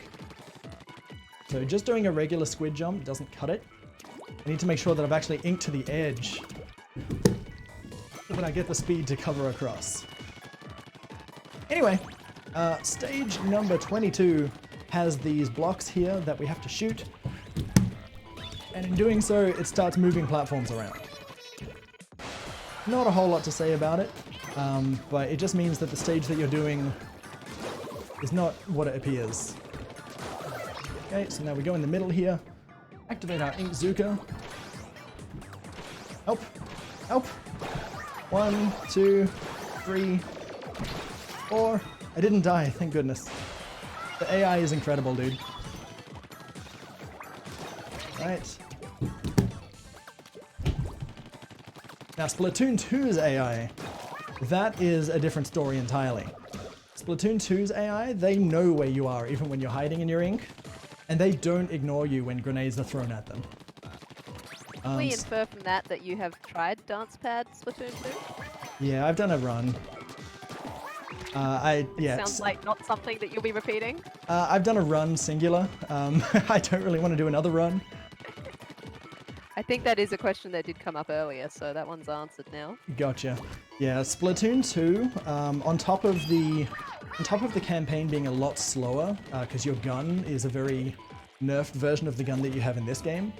So just doing a regular squid jump doesn't cut it. I need to make sure that I've actually inked to the edge so that I get the speed to cover across. Anyway, stage number 22 has these blocks here that we have to shoot. And in doing so, it starts moving platforms around. Not a whole lot to say about it, but it just means that the stage that you're doing is not what it appears. Okay, so now we go in the middle here, activate our Ink Zuka. Help, help. 1, 2, 3, 4. I didn't die, thank goodness. The AI is incredible, dude. Right. Now Splatoon 2's AI, that is a different story entirely. Splatoon 2's AI, they know where you are even when you're hiding in your ink, and they don't ignore you when grenades are thrown at them. Can we infer from that you have tried DancePad Splatoon 2? Yeah, I've done a run. Sounds like not something that you'll be repeating. I've done a run singular. I don't really want to do another run. I think that is a question that did come up earlier, so that one's answered now. Gotcha. Yeah, Splatoon 2, on top of the campaign being a lot slower, because your gun is a very nerfed version of the gun that you have in this game.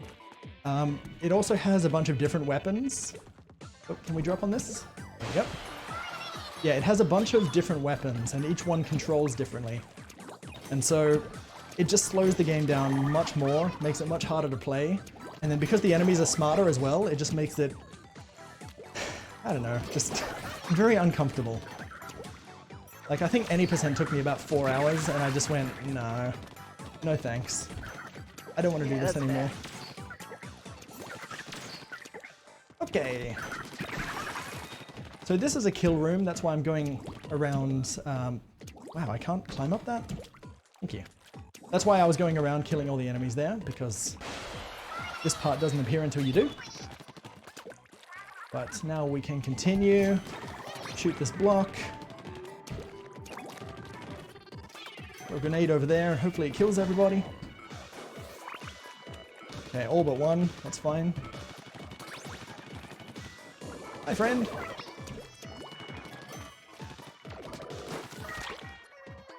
It also has a bunch of different weapons. Oh, can we drop on this? There we go. Yeah, it has a bunch of different weapons, and each one controls differently. And so it just slows the game down much more, makes it much harder to play. And then because the enemies are smarter as well, it just makes it, I don't know, just very uncomfortable. Like, I think any percent took me about 4 hours, and I just went, no, no thanks. I don't want to do this anymore. Okay. So this is a kill room, that's why I'm going around, wow, I can't climb up that? Thank you. That's why I was going around killing all the enemies there, because this part doesn't appear until you do. But now we can continue, shoot this block. Throw a grenade over there, hopefully it kills everybody. Okay, all but one, that's fine. Hi, friend.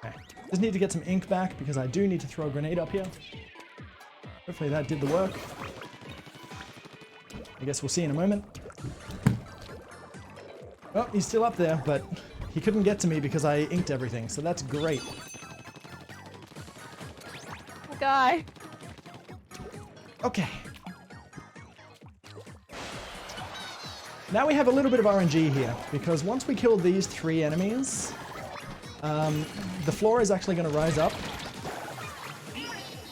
Okay. Just need to get some ink back because I do need to throw a grenade up here. Hopefully that did the work. I guess we'll see in a moment. Oh, he's still up there, but he couldn't get to me because I inked everything, so that's great. Poor guy. Okay. Now we have a little bit of RNG here, because once we kill these 3 enemies, the floor is actually going to rise up,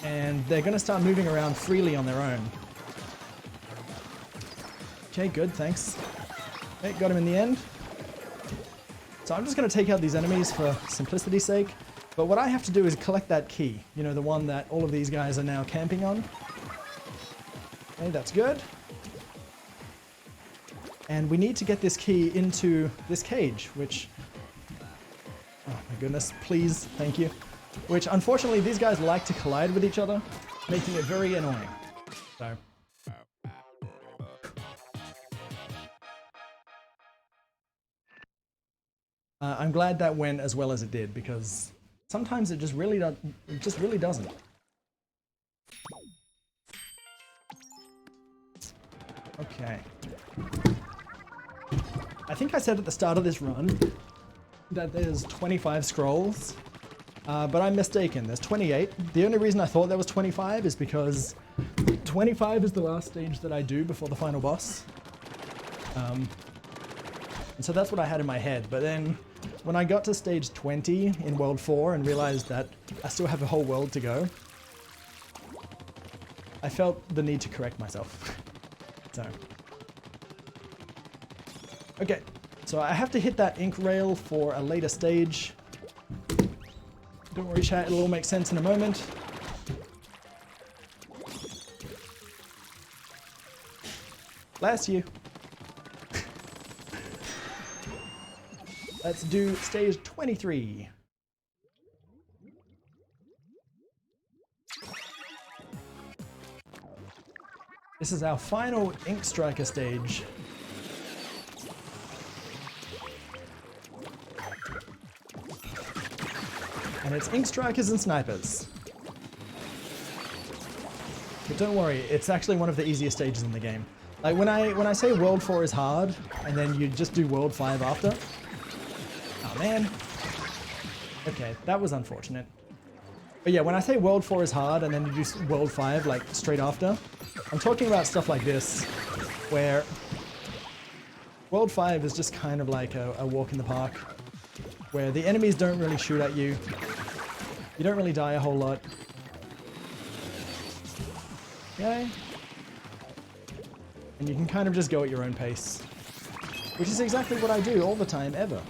and they're going to start moving around freely on their own. Okay, good, thanks. Okay, got him in the end. So I'm just going to take out these enemies for simplicity's sake, but what I have to do is collect that key, you know, the one that all of these guys are now camping on. Okay, that's good. And we need to get this key into this cage, which... Oh my goodness, please, thank you. Which, unfortunately, these guys like to collide with each other, making it very annoying. So... I'm glad that went as well as it did, because sometimes it just really doesn't. Okay. I think I said at the start of this run that there's 25 scrolls, but I'm mistaken. There's 28. The only reason I thought there was 25 is because 25 is the last stage that I do before the final boss. And so that's what I had in my head, but then when I got to stage 20 in World 4 and realized that I still have a whole world to go, I felt the need to correct myself. So. Okay, so I have to hit that ink rail for a later stage. Don't worry chat, it'll all make sense in a moment. Bless you. Let's do stage 23. This is our final Ink Striker stage. And it's Ink Strikers and Snipers. But don't worry, it's actually one of the easiest stages in the game. Like when I say World 4 is hard, and then you just do World 5 after. Oh man. Okay, that was unfortunate. But yeah, when I say World 4 is hard, and then you do World 5 like straight after, I'm talking about stuff like this, where World 5 is just kind of like a walk in the park, where the enemies don't really shoot at you. You don't really die a whole lot. Okay. And you can kind of just go at your own pace. Which is exactly what I do all the time, ever.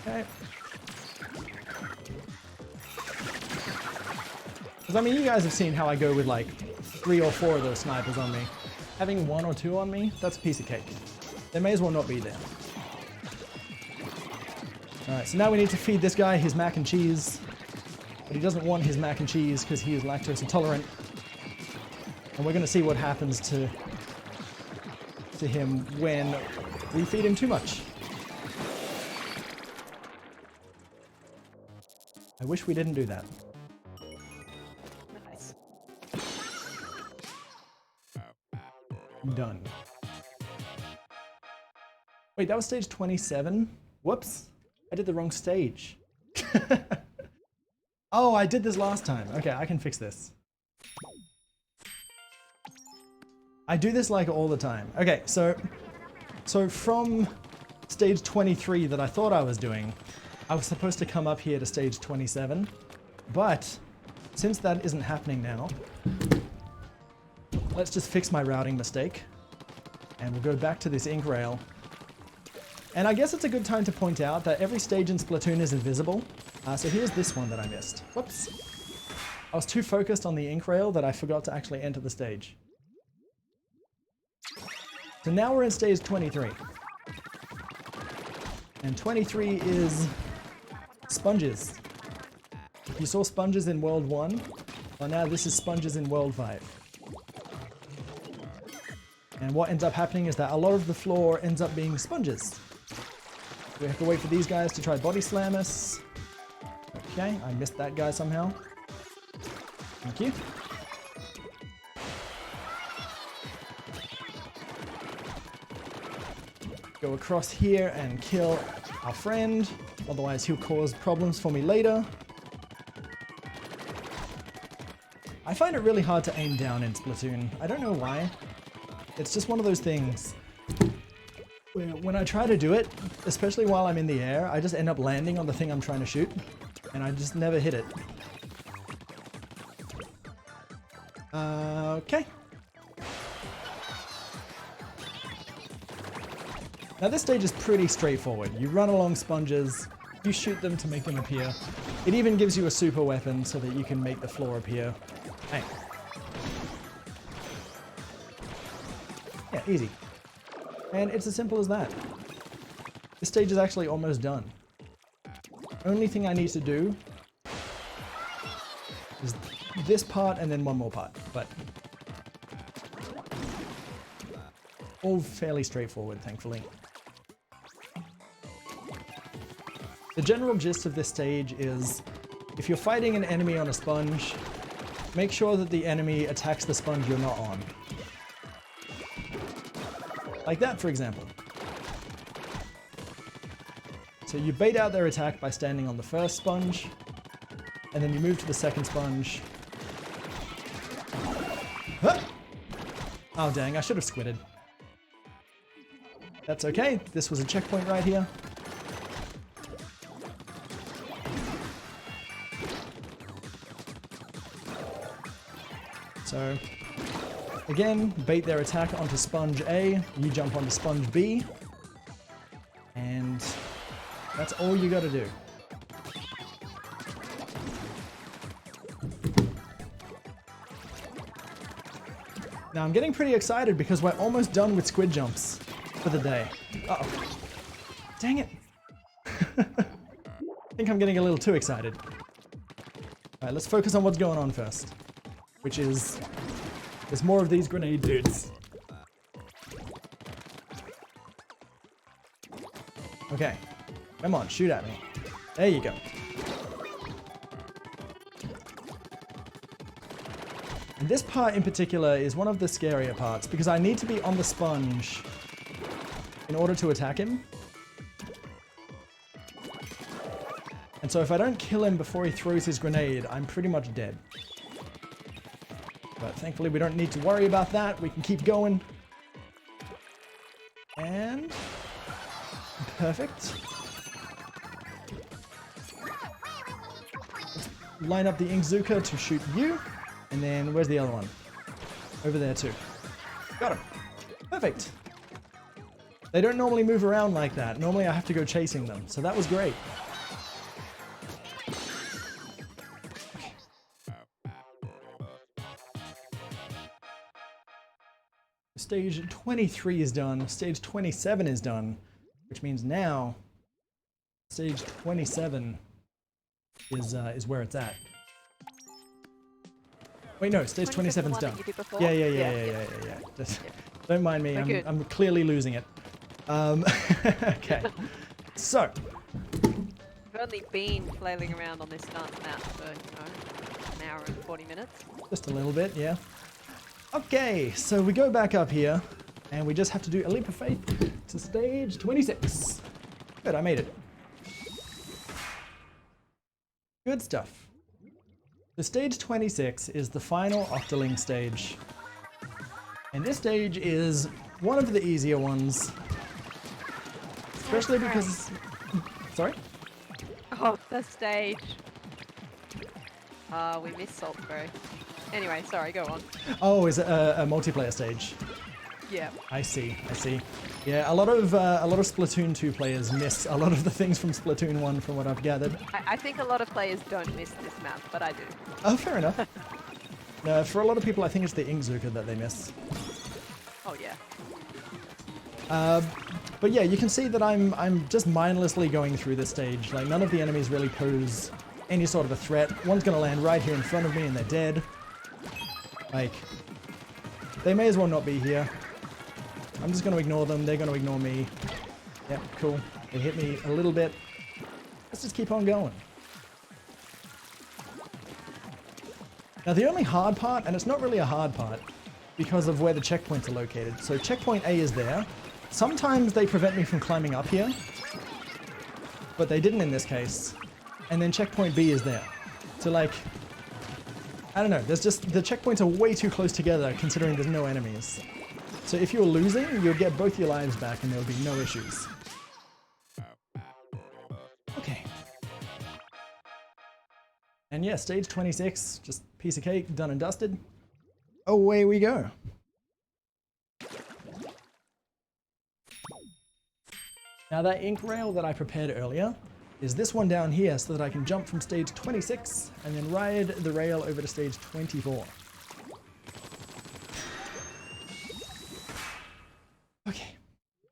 Okay. Because I mean, you guys have seen how I go with like 3 or 4 of those snipers on me. Having 1 or 2 on me, that's a piece of cake. They may as well not be there. Alright, so now we need to feed this guy his mac and cheese. But he doesn't want his mac and cheese because he is lactose intolerant. And we're going to see what happens to him when we feed him too much. I wish we didn't do that. Nice. Done. Wait, that was stage 27? Whoops. I did the wrong stage. Oh, I did this last time. Okay, I can fix this. I do this like all the time. Okay, so from stage 23 that I thought I was doing, I was supposed to come up here to stage 27, but since that isn't happening now, let's just fix my routing mistake, and we'll go back to this ink rail. And I guess it's a good time to point out that every stage in Splatoon is invisible. So here's this one that I missed. Whoops. I was too focused on the ink rail that I forgot to actually enter the stage. So now we're in stage 23. And 23 is sponges. You saw sponges in World 1, well now this is sponges in World 5. And what ends up happening is that a lot of the floor ends up being sponges. We have to wait for these guys to try body slam us. Okay, I missed that guy somehow. Thank you. Go across here and kill our friend, otherwise he'll cause problems for me later. I find it really hard to aim down in Splatoon. I don't know why. It's just one of those things where when I try to do it, especially while I'm in the air, I just end up landing on the thing I'm trying to shoot, and I just never hit it. Okay. Now this stage is pretty straightforward. You run along sponges, you shoot them to make them appear. It even gives you a super weapon so that you can make the floor appear. Hey. Yeah, easy. And it's as simple as that. This stage is actually almost done. Only thing I need to do is this part and then one more part, but all fairly straightforward, thankfully. The general gist of this stage is, if you're fighting an enemy on a sponge, make sure that the enemy attacks the sponge you're not on. Like that, for example. So you bait out their attack by standing on the first sponge, and then you move to the second sponge. Huh! Oh dang, I should have squidded. That's okay, this was a checkpoint right here. So, again, bait their attack onto sponge A, you jump onto sponge B, and that's all you gotta do. Now I'm getting pretty excited because we're almost done with squid jumps for the day. Uh-oh. Dang it. I think I'm getting a little too excited. Alright, let's focus on what's going on first. Which is, there's more of these grenade dudes. Okay, come on, shoot at me. There you go. And this part in particular is one of the scarier parts because I need to be on the sponge in order to attack him. And so if I don't kill him before he throws his grenade, I'm pretty much dead. But thankfully we don't need to worry about that, we can keep going. And... perfect. Let's line up the Inkzuka to shoot you. And then, where's the other one? Over there too. Got him. Perfect. They don't normally move around like that. Normally I have to go chasing them, so that was great. Stage 23 is done, stage 27 is done, which means now stage 27 is where it's at. Wait, no, stage 27's done. Yeah. Just, don't mind me, I'm clearly losing it. Okay, so. I've only been flailing around on this dance map for, an hour and 40 minutes. Just a little bit, yeah. Okay, so we go back up here, and we just have to do a leap of faith to stage 26. Good, I made it. Good stuff. The stage 26 is the final Octoling stage. And this stage is one of the easier ones. Especially because... Sorry? Oh, the stage. We missed Saltbury. Anyway, sorry, go on. Oh, is it a multiplayer stage? Yeah. I see. Yeah, a lot of Splatoon 2 players miss a lot of the things from Splatoon 1 from what I've gathered. I think a lot of players don't miss this map, but I do. Oh, fair enough. No, for a lot of people I think it's the Inkzuka that they miss. Oh yeah. But yeah, you can see that I'm just mindlessly going through this stage. Like, none of the enemies really pose any sort of a threat. One's gonna land right here in front of me and they're dead. Like, they may as well not be here. I'm just gonna ignore them, they're gonna ignore me. Yep, cool. They hit me a little bit. Let's just keep on going. Now the only hard part, and it's not really a hard part, because of where the checkpoints are located. So checkpoint A is there. Sometimes they prevent me from climbing up here, but they didn't in this case. And then checkpoint B is there. So like, I don't know, there's just, the checkpoints are way too close together considering there's no enemies. So if you're losing, you'll get both your lives back and there'll be no issues. Okay. And yeah, stage 26, just piece of cake, done and dusted. Away we go. Now that ink rail that I prepared earlier is this one down here so that I can jump from stage 26 and then ride the rail over to stage 24. Okay.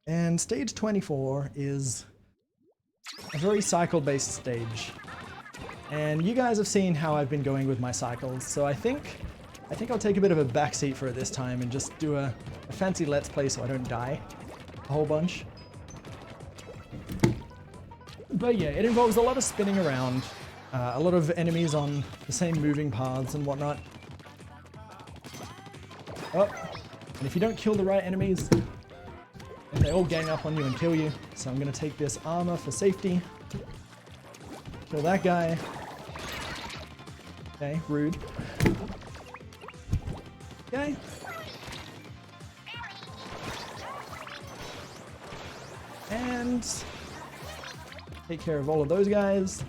And stage 24 is a very cycle-based stage. And you guys have seen how I've been going with my cycles, so I think I'll take a bit of a backseat for it this time and just do a fancy let's play so I don't die a whole bunch. But yeah, it involves a lot of spinning around, a lot of enemies on the same moving paths and whatnot. Oh, and if you don't kill the right enemies, then they all gang up on you and kill you. So I'm going to take this armor for safety. Kill that guy. Okay, rude. Okay. And take care of all of those guys.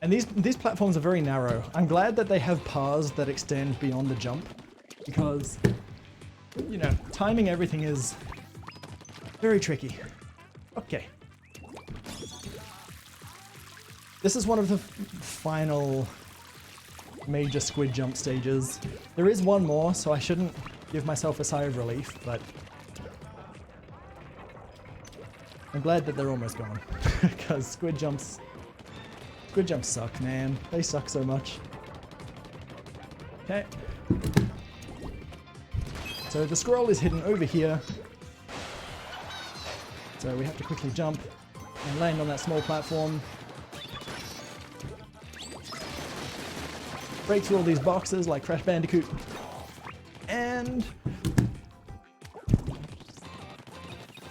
And these platforms are very narrow. I'm glad that they have paths that extend beyond the jump, because, you know, timing everything is very tricky. Okay. This is one of the final major squid jump stages. There is one more, so I shouldn't give myself a sigh of relief, but I'm glad that they're almost gone. Because squid jumps suck, man. They suck so much. Okay. So the scroll is hidden over here. So we have to quickly jump and land on that small platform. Break through all these boxes like Crash Bandicoot. And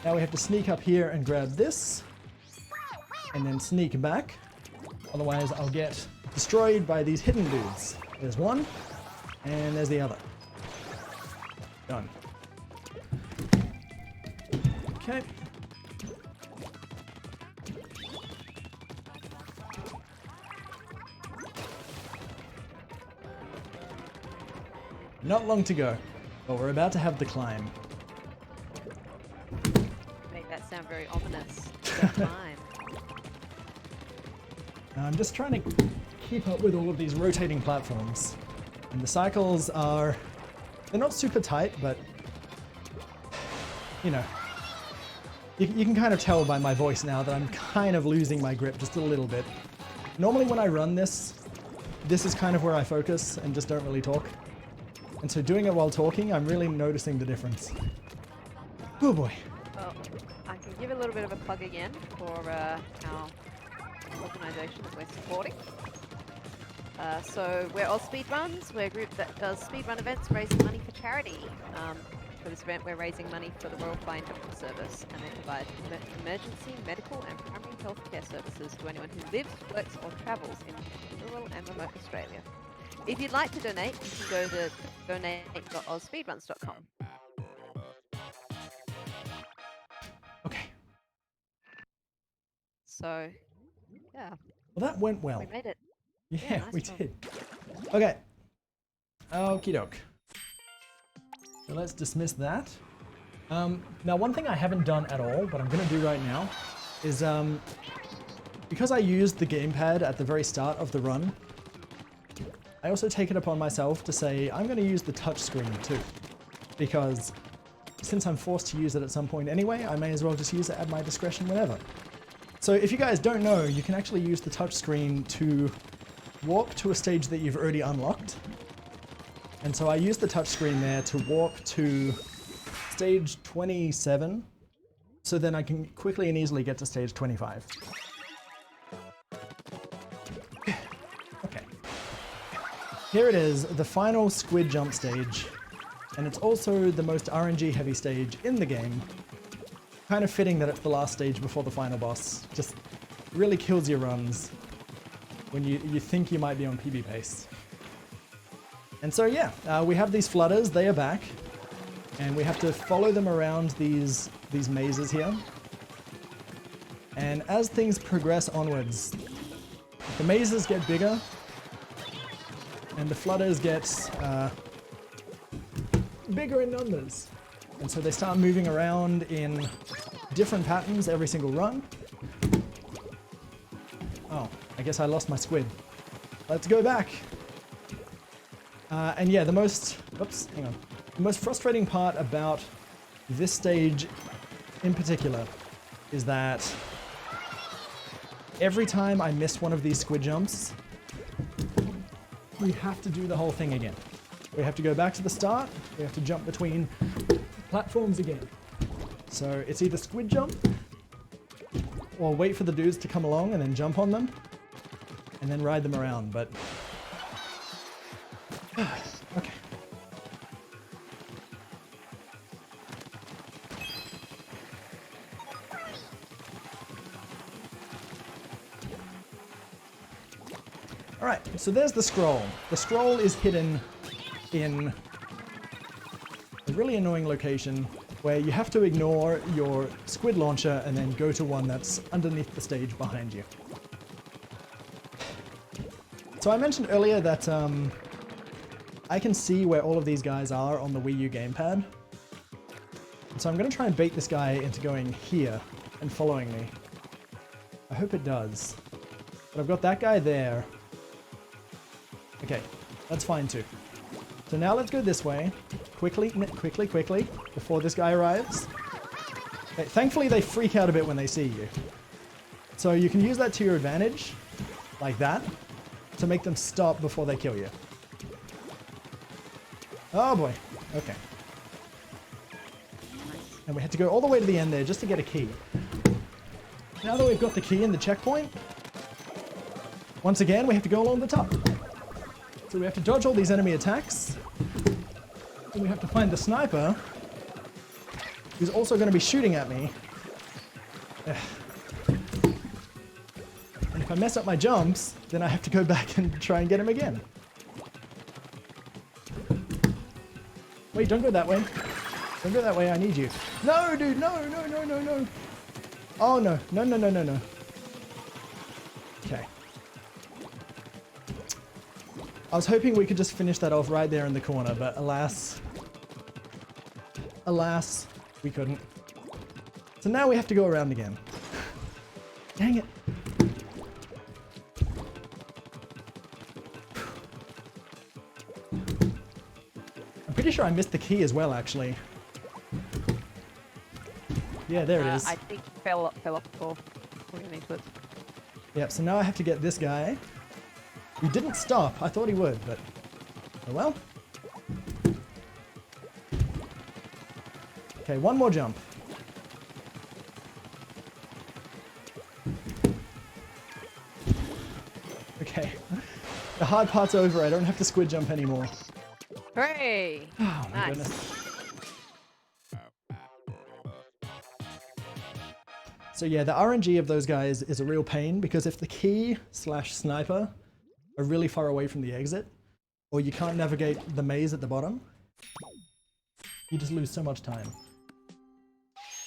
now we have to sneak up here and grab this. And then sneak back. Otherwise I'll get destroyed by these hidden dudes. There's one, and there's the other. Done. Okay. Not long to go, but we're about to have the climb. Make that sound very ominous. The climb. I'm just trying to keep up with all of these rotating platforms. And the cycles are, they're not super tight, but, you know, you can kind of tell by my voice now that I'm kind of losing my grip just a little bit. Normally when I run this is kind of where I focus and just don't really talk. And so doing it while talking, I'm really noticing the difference. Oh boy. Well, I can give a little bit of a plug again for our organisation that we're supporting. So we're all speedruns. We're a group that does speedrun events raising money for charity. For this event, we're raising money for the Royal Flying Doctor Service, and they provide emergency, medical, and primary health care services to anyone who lives, works, or travels in rural and remote Australia. If you'd like to donate, you can go to donate.ozspeedruns.com. Okay. So, yeah. Well, that went well. We made it. Yeah, nice we job. did. Okay. Okie doke. So let's dismiss that. Now, one thing I haven't done at all, but I'm going to do right now, is because I used the gamepad at the very start of the run, I also take it upon myself to say I'm going to use the touchscreen too, because since I'm forced to use it at some point anyway, I may as well just use it at my discretion whenever. So if you guys don't know, you can actually use the touchscreen to warp to a stage that you've already unlocked. And so I used the touchscreen there to warp to stage 27. so then I can quickly and easily get to stage 25. Okay. Here it is, the final squid jump stage, and it's also the most RNG heavy stage in the game. Kind of fitting that it's the last stage before the final boss. Just really kills your runs when you think you might be on PB pace. And so yeah, we have these flutters, they are back, and we have to follow them around these mazes here. And as things progress onwards, the mazes get bigger, and the flutters get bigger in numbers. And so they start moving around in different patterns every single run. Oh, I guess I lost my squid. Let's go back. And yeah, the most frustrating part about this stage in particular is that every time I miss one of these squid jumps, we have to do the whole thing again. We have to go back to the start, we have to jump between platforms again. So it's either squid jump, or wait for the dudes to come along and then jump on them, and then ride them around, but... okay. Alright, so there's the scroll. The scroll is hidden in a really annoying location where you have to ignore your squid launcher and then go to one that's underneath the stage behind you. So I mentioned earlier that I can see where all of these guys are on the Wii U gamepad. So I'm going to try and bait this guy into going here and following me. I hope it does. But I've got that guy there. Okay, that's fine too. So now let's go this way. Quickly, before this guy arrives. Okay, thankfully they freak out a bit when they see you. So you can use that to your advantage, like that, to make them stop before they kill you. Oh boy, okay. And we had to go all the way to the end there just to get a key. Now that we've got the key and the checkpoint, once again we have to go along the top. So we have to dodge all these enemy attacks. And we have to find the sniper, who's also going to be shooting at me. And if I mess up my jumps, then I have to go back and try and get him again. Wait, don't go that way. Don't go that way, I need you. No, dude, no. Oh, no. Okay. I was hoping we could just finish that off right there in the corner, but alas, we couldn't. So now we have to go around again. Dang it. I'm pretty sure I missed the key as well, actually. Yeah, there it is. I think he fell off before we went into it. Yep, so now I have to get this guy. He didn't stop. I thought he would, but oh well. Okay, one more jump. Okay. The hard part's over. I don't have to squid jump anymore. Hooray! Oh my Nice. goodness. So yeah, the RNG of those guys is a real pain because if the key / sniper are really far away from the exit, or you can't navigate the maze at the bottom, you just lose so much time.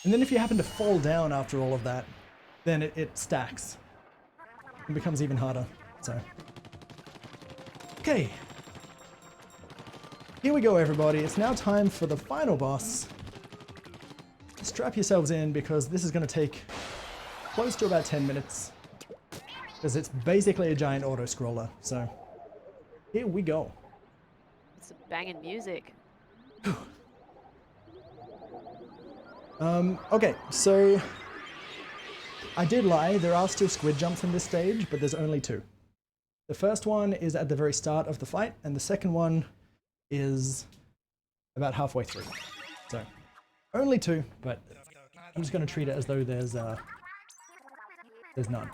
And then if you happen to fall down after all of that, then it stacks. It becomes even harder, so. Okay. Here we go, everybody. It's now time for the final boss. Strap yourselves in because this is going to take close to about 10 minutes. Because it's basically a giant auto-scroller, so here we go. Some banging music. Okay, so I did lie, there are still squid jumps in this stage, but there's only 2. The first one is at the very start of the fight, and the second one is about halfway through. So, only 2, but I'm just going to treat it as though there's none.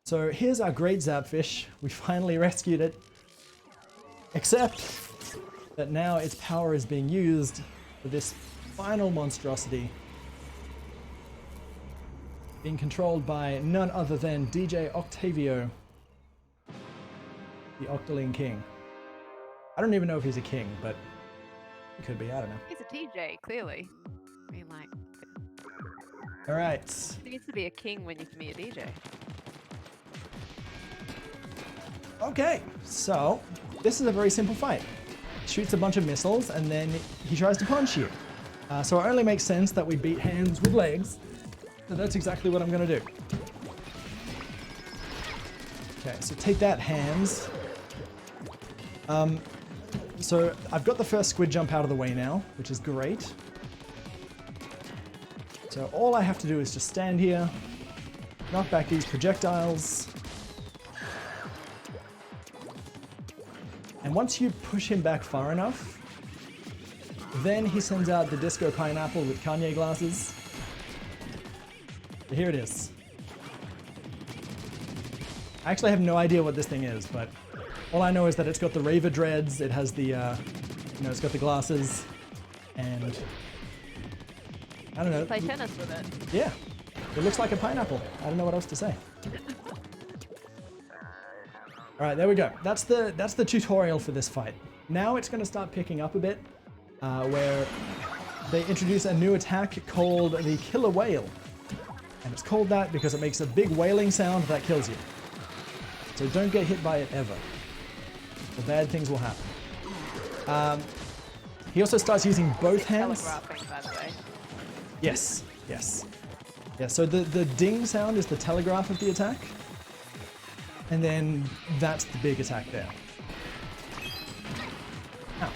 So here's our great Zapfish. We finally rescued it. Except that now its power is being used for this final monstrosity. Being controlled by none other than DJ Octavio, the Octoling King. I don't even know if he's a king, but he could be, I don't know. He's a TJ, clearly. I mean, like, Alright. he needs to be a king when you can be a DJ. Okay, so this is a very simple fight. Shoots a bunch of missiles and then he tries to punch you. So it only makes sense that we beat hands with legs. So that's exactly what I'm gonna do. Okay, so take that, hands. So I've got the first squid jump out of the way now, which is great. So all I have to do is just stand here, knock back these projectiles. And once you push him back far enough, then he sends out the disco pineapple with Kanye glasses. So here it is. I actually have no idea what this thing is, but all I know is that it's got the raver dreads, it has the, it's got the glasses, and I don't know. Play tennis with it. Yeah, it looks like a pineapple. I don't know what else to say. All right, there we go. That's the tutorial for this fight. Now it's going to start picking up a bit, where they introduce a new attack called the Killer Whale. And it's called that because it makes a big wailing sound that kills you. So don't get hit by it ever, or bad things will happen. He also starts using both hands. Telegraphing, by the way. Yes, yes. Yeah, so the ding sound is the telegraph of the attack. And then that's the big attack there. Ow.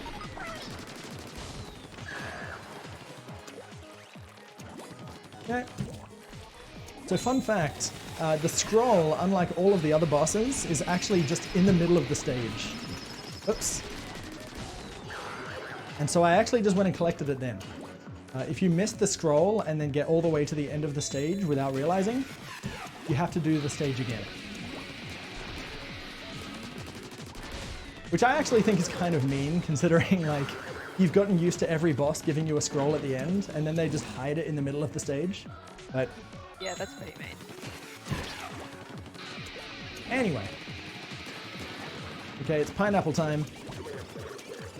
Okay. So fun fact, the scroll, unlike all of the other bosses, is actually just in the middle of the stage. Oops. And so I actually just went and collected it then. If you miss the scroll and then get all the way to the end of the stage without realizing, you have to do the stage again. Which I actually think is kind of mean, considering like you've gotten used to every boss giving you a scroll at the end, and then they just hide it in the middle of the stage. But yeah, that's pretty mean. Anyway. Okay, it's pineapple time.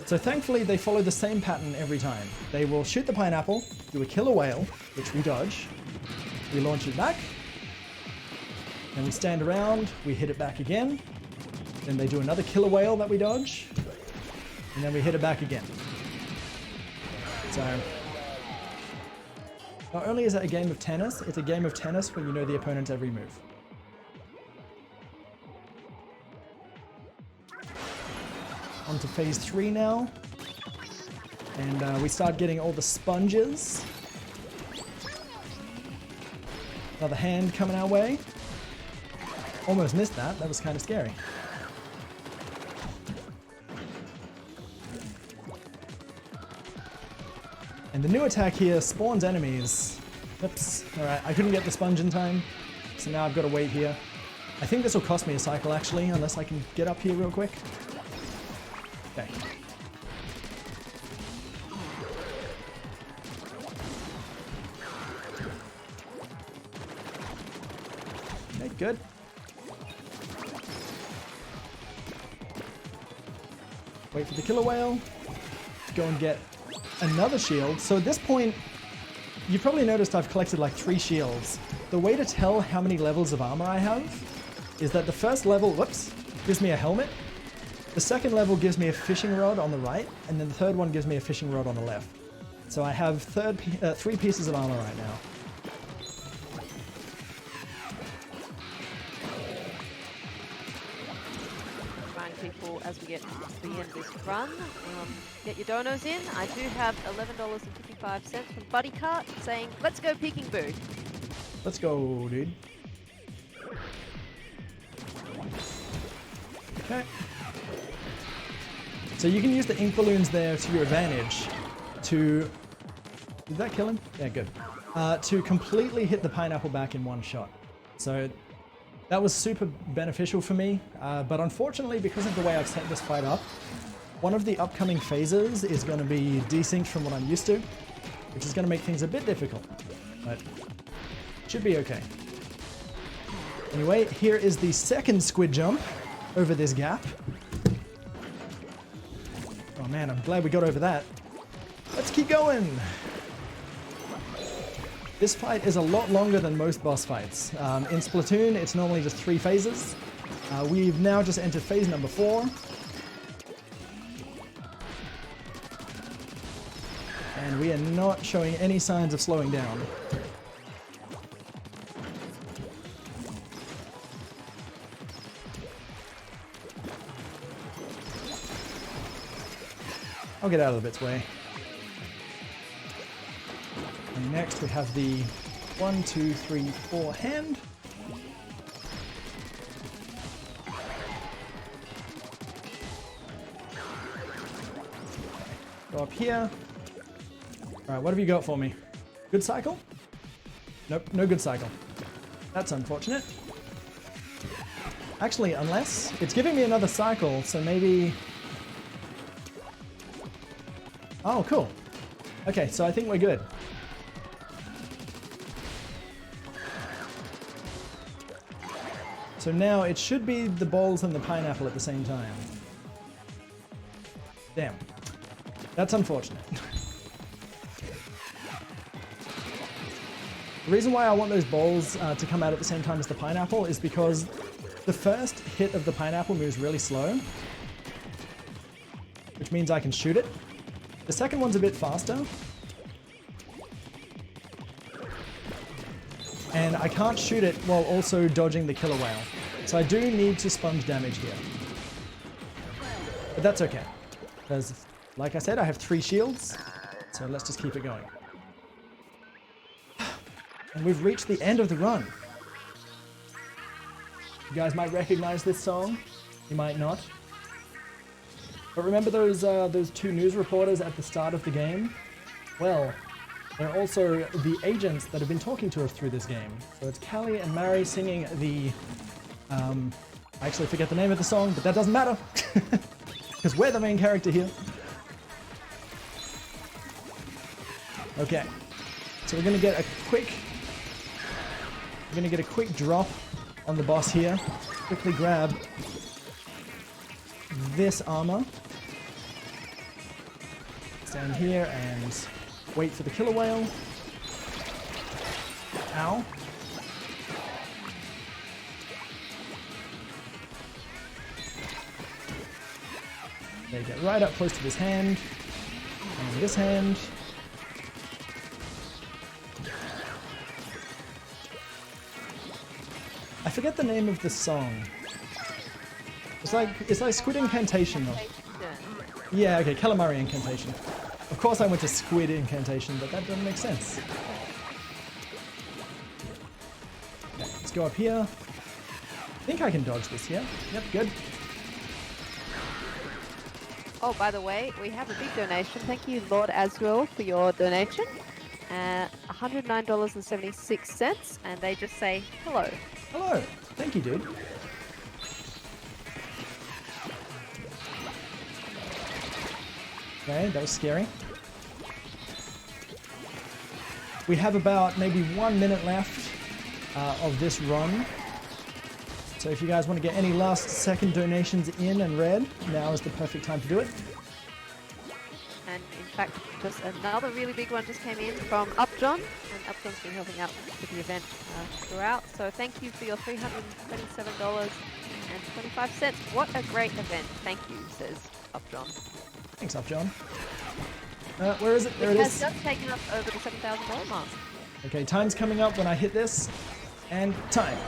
So thankfully they follow the same pattern every time. They will shoot the pineapple, do a killer whale, which we dodge. We launch it back. Then we stand around, we hit it back again. Then they do another killer whale that we dodge. And then we hit it back again. So not only is it a game of tennis, it's a game of tennis where you know the opponent's every move. On to phase 3 now. And we start getting all the sponges. Another hand coming our way. Almost missed that. That was kind of scary. And the new attack here spawns enemies. Oops. Alright, I couldn't get the sponge in time. So now I've got to wait here. I think this will cost me a cycle actually, unless I can get up here real quick. Okay. Okay, good. Wait for the killer whale. Go and get another shield. So at this point, you've probably noticed I've collected like 3 shields. The way to tell how many levels of armor I have is that the first level, whoops, gives me a helmet. The second level gives me a fishing rod on the right, and then the third one gives me a fishing rod on the left. So I have 3 pieces of armor right now. People as we get to the end of this run. Get your donos in. I do have $11.55 from Buddy Cart saying, let's go PeekingBoo. Let's go, dude. So So you can use the ink balloons there to your advantage to... Did that kill him? Yeah, good. To completely hit the pineapple back in one shot. So that was super beneficial for me, but unfortunately, because of the way I've set this fight up, one of the upcoming phases is going to be desynced from what I'm used to, which is going to make things a bit difficult, but should be okay. Anyway, here is the second squid jump over this gap. Oh man, I'm glad we got over that. Let's keep going. This fight is a lot longer than most boss fights. In Splatoon, it's normally just 3 phases. We've now just entered phase number 4. And we are not showing any signs of slowing down. I'll get out of the bit's way. And next we have the 1, 2, 3, 4 hand. Go up here. Alright, what have you got for me? Good cycle? Nope, no good cycle. That's unfortunate. Actually, unless it's giving me another cycle, so maybe... Oh, cool. Okay, so I think we're good. So now it should be the balls and the pineapple at the same time. Damn. That's unfortunate. The reason why I want those balls to come out at the same time as the pineapple is because the first hit of the pineapple moves really slow, which means I can shoot it. The second one's a bit faster, and I can't shoot it while also dodging the killer whale. So I do need to sponge damage here. But that's okay, because like I said, I have 3 shields, so let's just keep it going. And we've reached the end of the run. You guys might recognize this song, you might not. But remember those 2 news reporters at the start of the game? Well, they're also the agents that have been talking to us through this game. So it's Callie and Mary singing the... I actually forget the name of the song, but that doesn't matter. Because we're the main character here. Okay, so we're gonna get a quick drop on the boss here. Quickly grab this armor. Stand here and wait for the killer whale. Ow. Okay, get right up close to this hand. And this hand. I forget the name of the song. It's like Squid Incantation. Yeah, okay, Calamari Incantation. Of course I went to Squid Incantation, but that doesn't make sense. Okay, let's go up here. I think I can dodge this here. Yep, good. Oh, by the way, we have a big donation. Thank you, Lord Asriel, for your donation. $109.76, and they just say hello. Hello. Thank you, dude. Okay, that was scary. We have about maybe 1 minute left of this run. So if you guys want to get any last second donations in and read, now is the perfect time to do it. And in fact, just another really big one just came in from Upjohn, and Upjohn's been helping out with the event throughout. So thank you for your $327.25. What a great event. Thank you, says Upjohn. Thanks, Upjohn. Where is it? There it has is. just taken us over the $7,000 mark. Okay, time's coming up when I hit this. And time.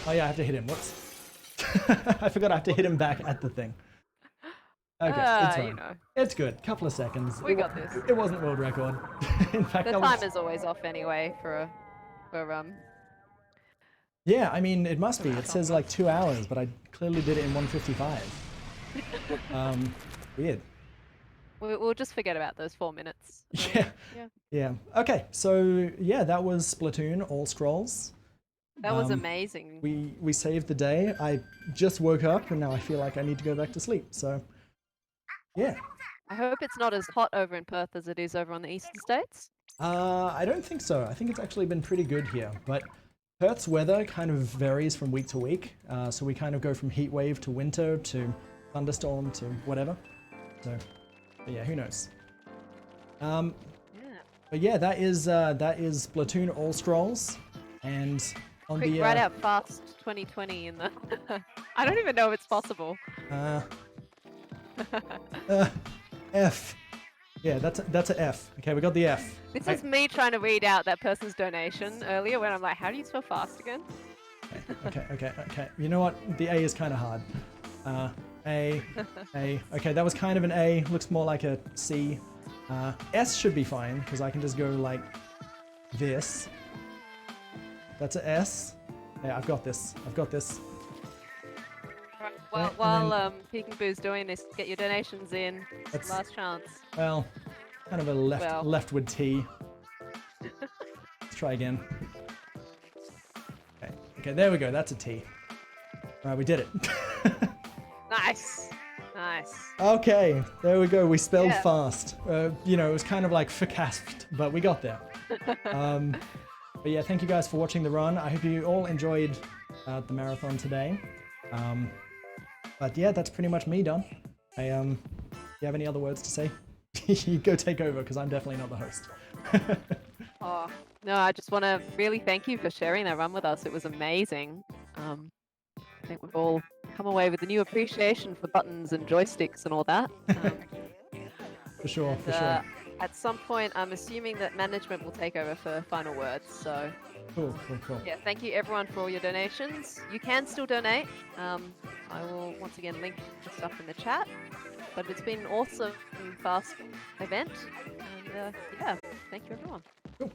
Oh yeah, I have to hit him. Whoops. I forgot I have to hit him back at the thing. Okay, it's fine. You know. It's good. Couple of seconds. We got this. It wasn't world record. In fact, The time is always off anyway for Yeah, I mean, it must be. It That's says like 2 hours, but I clearly did it in 1:55. Weird. We'll just forget about those 4 minutes. Yeah. Yeah. Yeah. Okay, so yeah, that was Splatoon, All Scrolls. That was amazing. We saved the day. I just woke up and now I feel like I need to go back to sleep. So, yeah. I hope it's not as hot over in Perth as it is over on the eastern states. I don't think so. I think it's actually been pretty good here, but Perth's weather kind of varies from week to week. So we kind of go from heat wave to winter to thunderstorm to whatever. So, but yeah, who knows? Yeah. But yeah, that is Splatoon All Scrolls, and on Quick, the write out fast 2020 in the. I don't even know if it's possible. F. Yeah, that's a F. Okay, we got the F. This is me trying to read out that person's donation earlier when I'm like, how do you spell fast again? Okay. You know what? The A is kind of hard. A. Okay, that was kind of an A. Looks more like a C. S should be fine because I can just go like this. That's a S. Yeah, I've got this. Right, while PeekingBoo's doing this, get your donations in. It's last chance. Well, kind of a leftward T. Let's try again. Okay, there we go. That's a T. All right, we did it. Nice. Okay, there we go. We spelled fast. You know, it was kind of like verkaspt, but we got there. But yeah, thank you guys for watching the run. I hope you all enjoyed the marathon today. But yeah, that's pretty much me done. Do you have any other words to say? You go take over because I'm definitely not the host. Oh, no, I just want to really thank you for sharing that run with us. It was amazing. I think we've all come away with a new appreciation for buttons and joysticks and all that. For sure. At some point, I'm assuming that management will take over for final words. So, Cool. yeah, thank you everyone for all your donations. You can still donate. I will once again link the stuff in the chat. But it's been an awesome, fast event. And yeah, thank you everyone. Cool.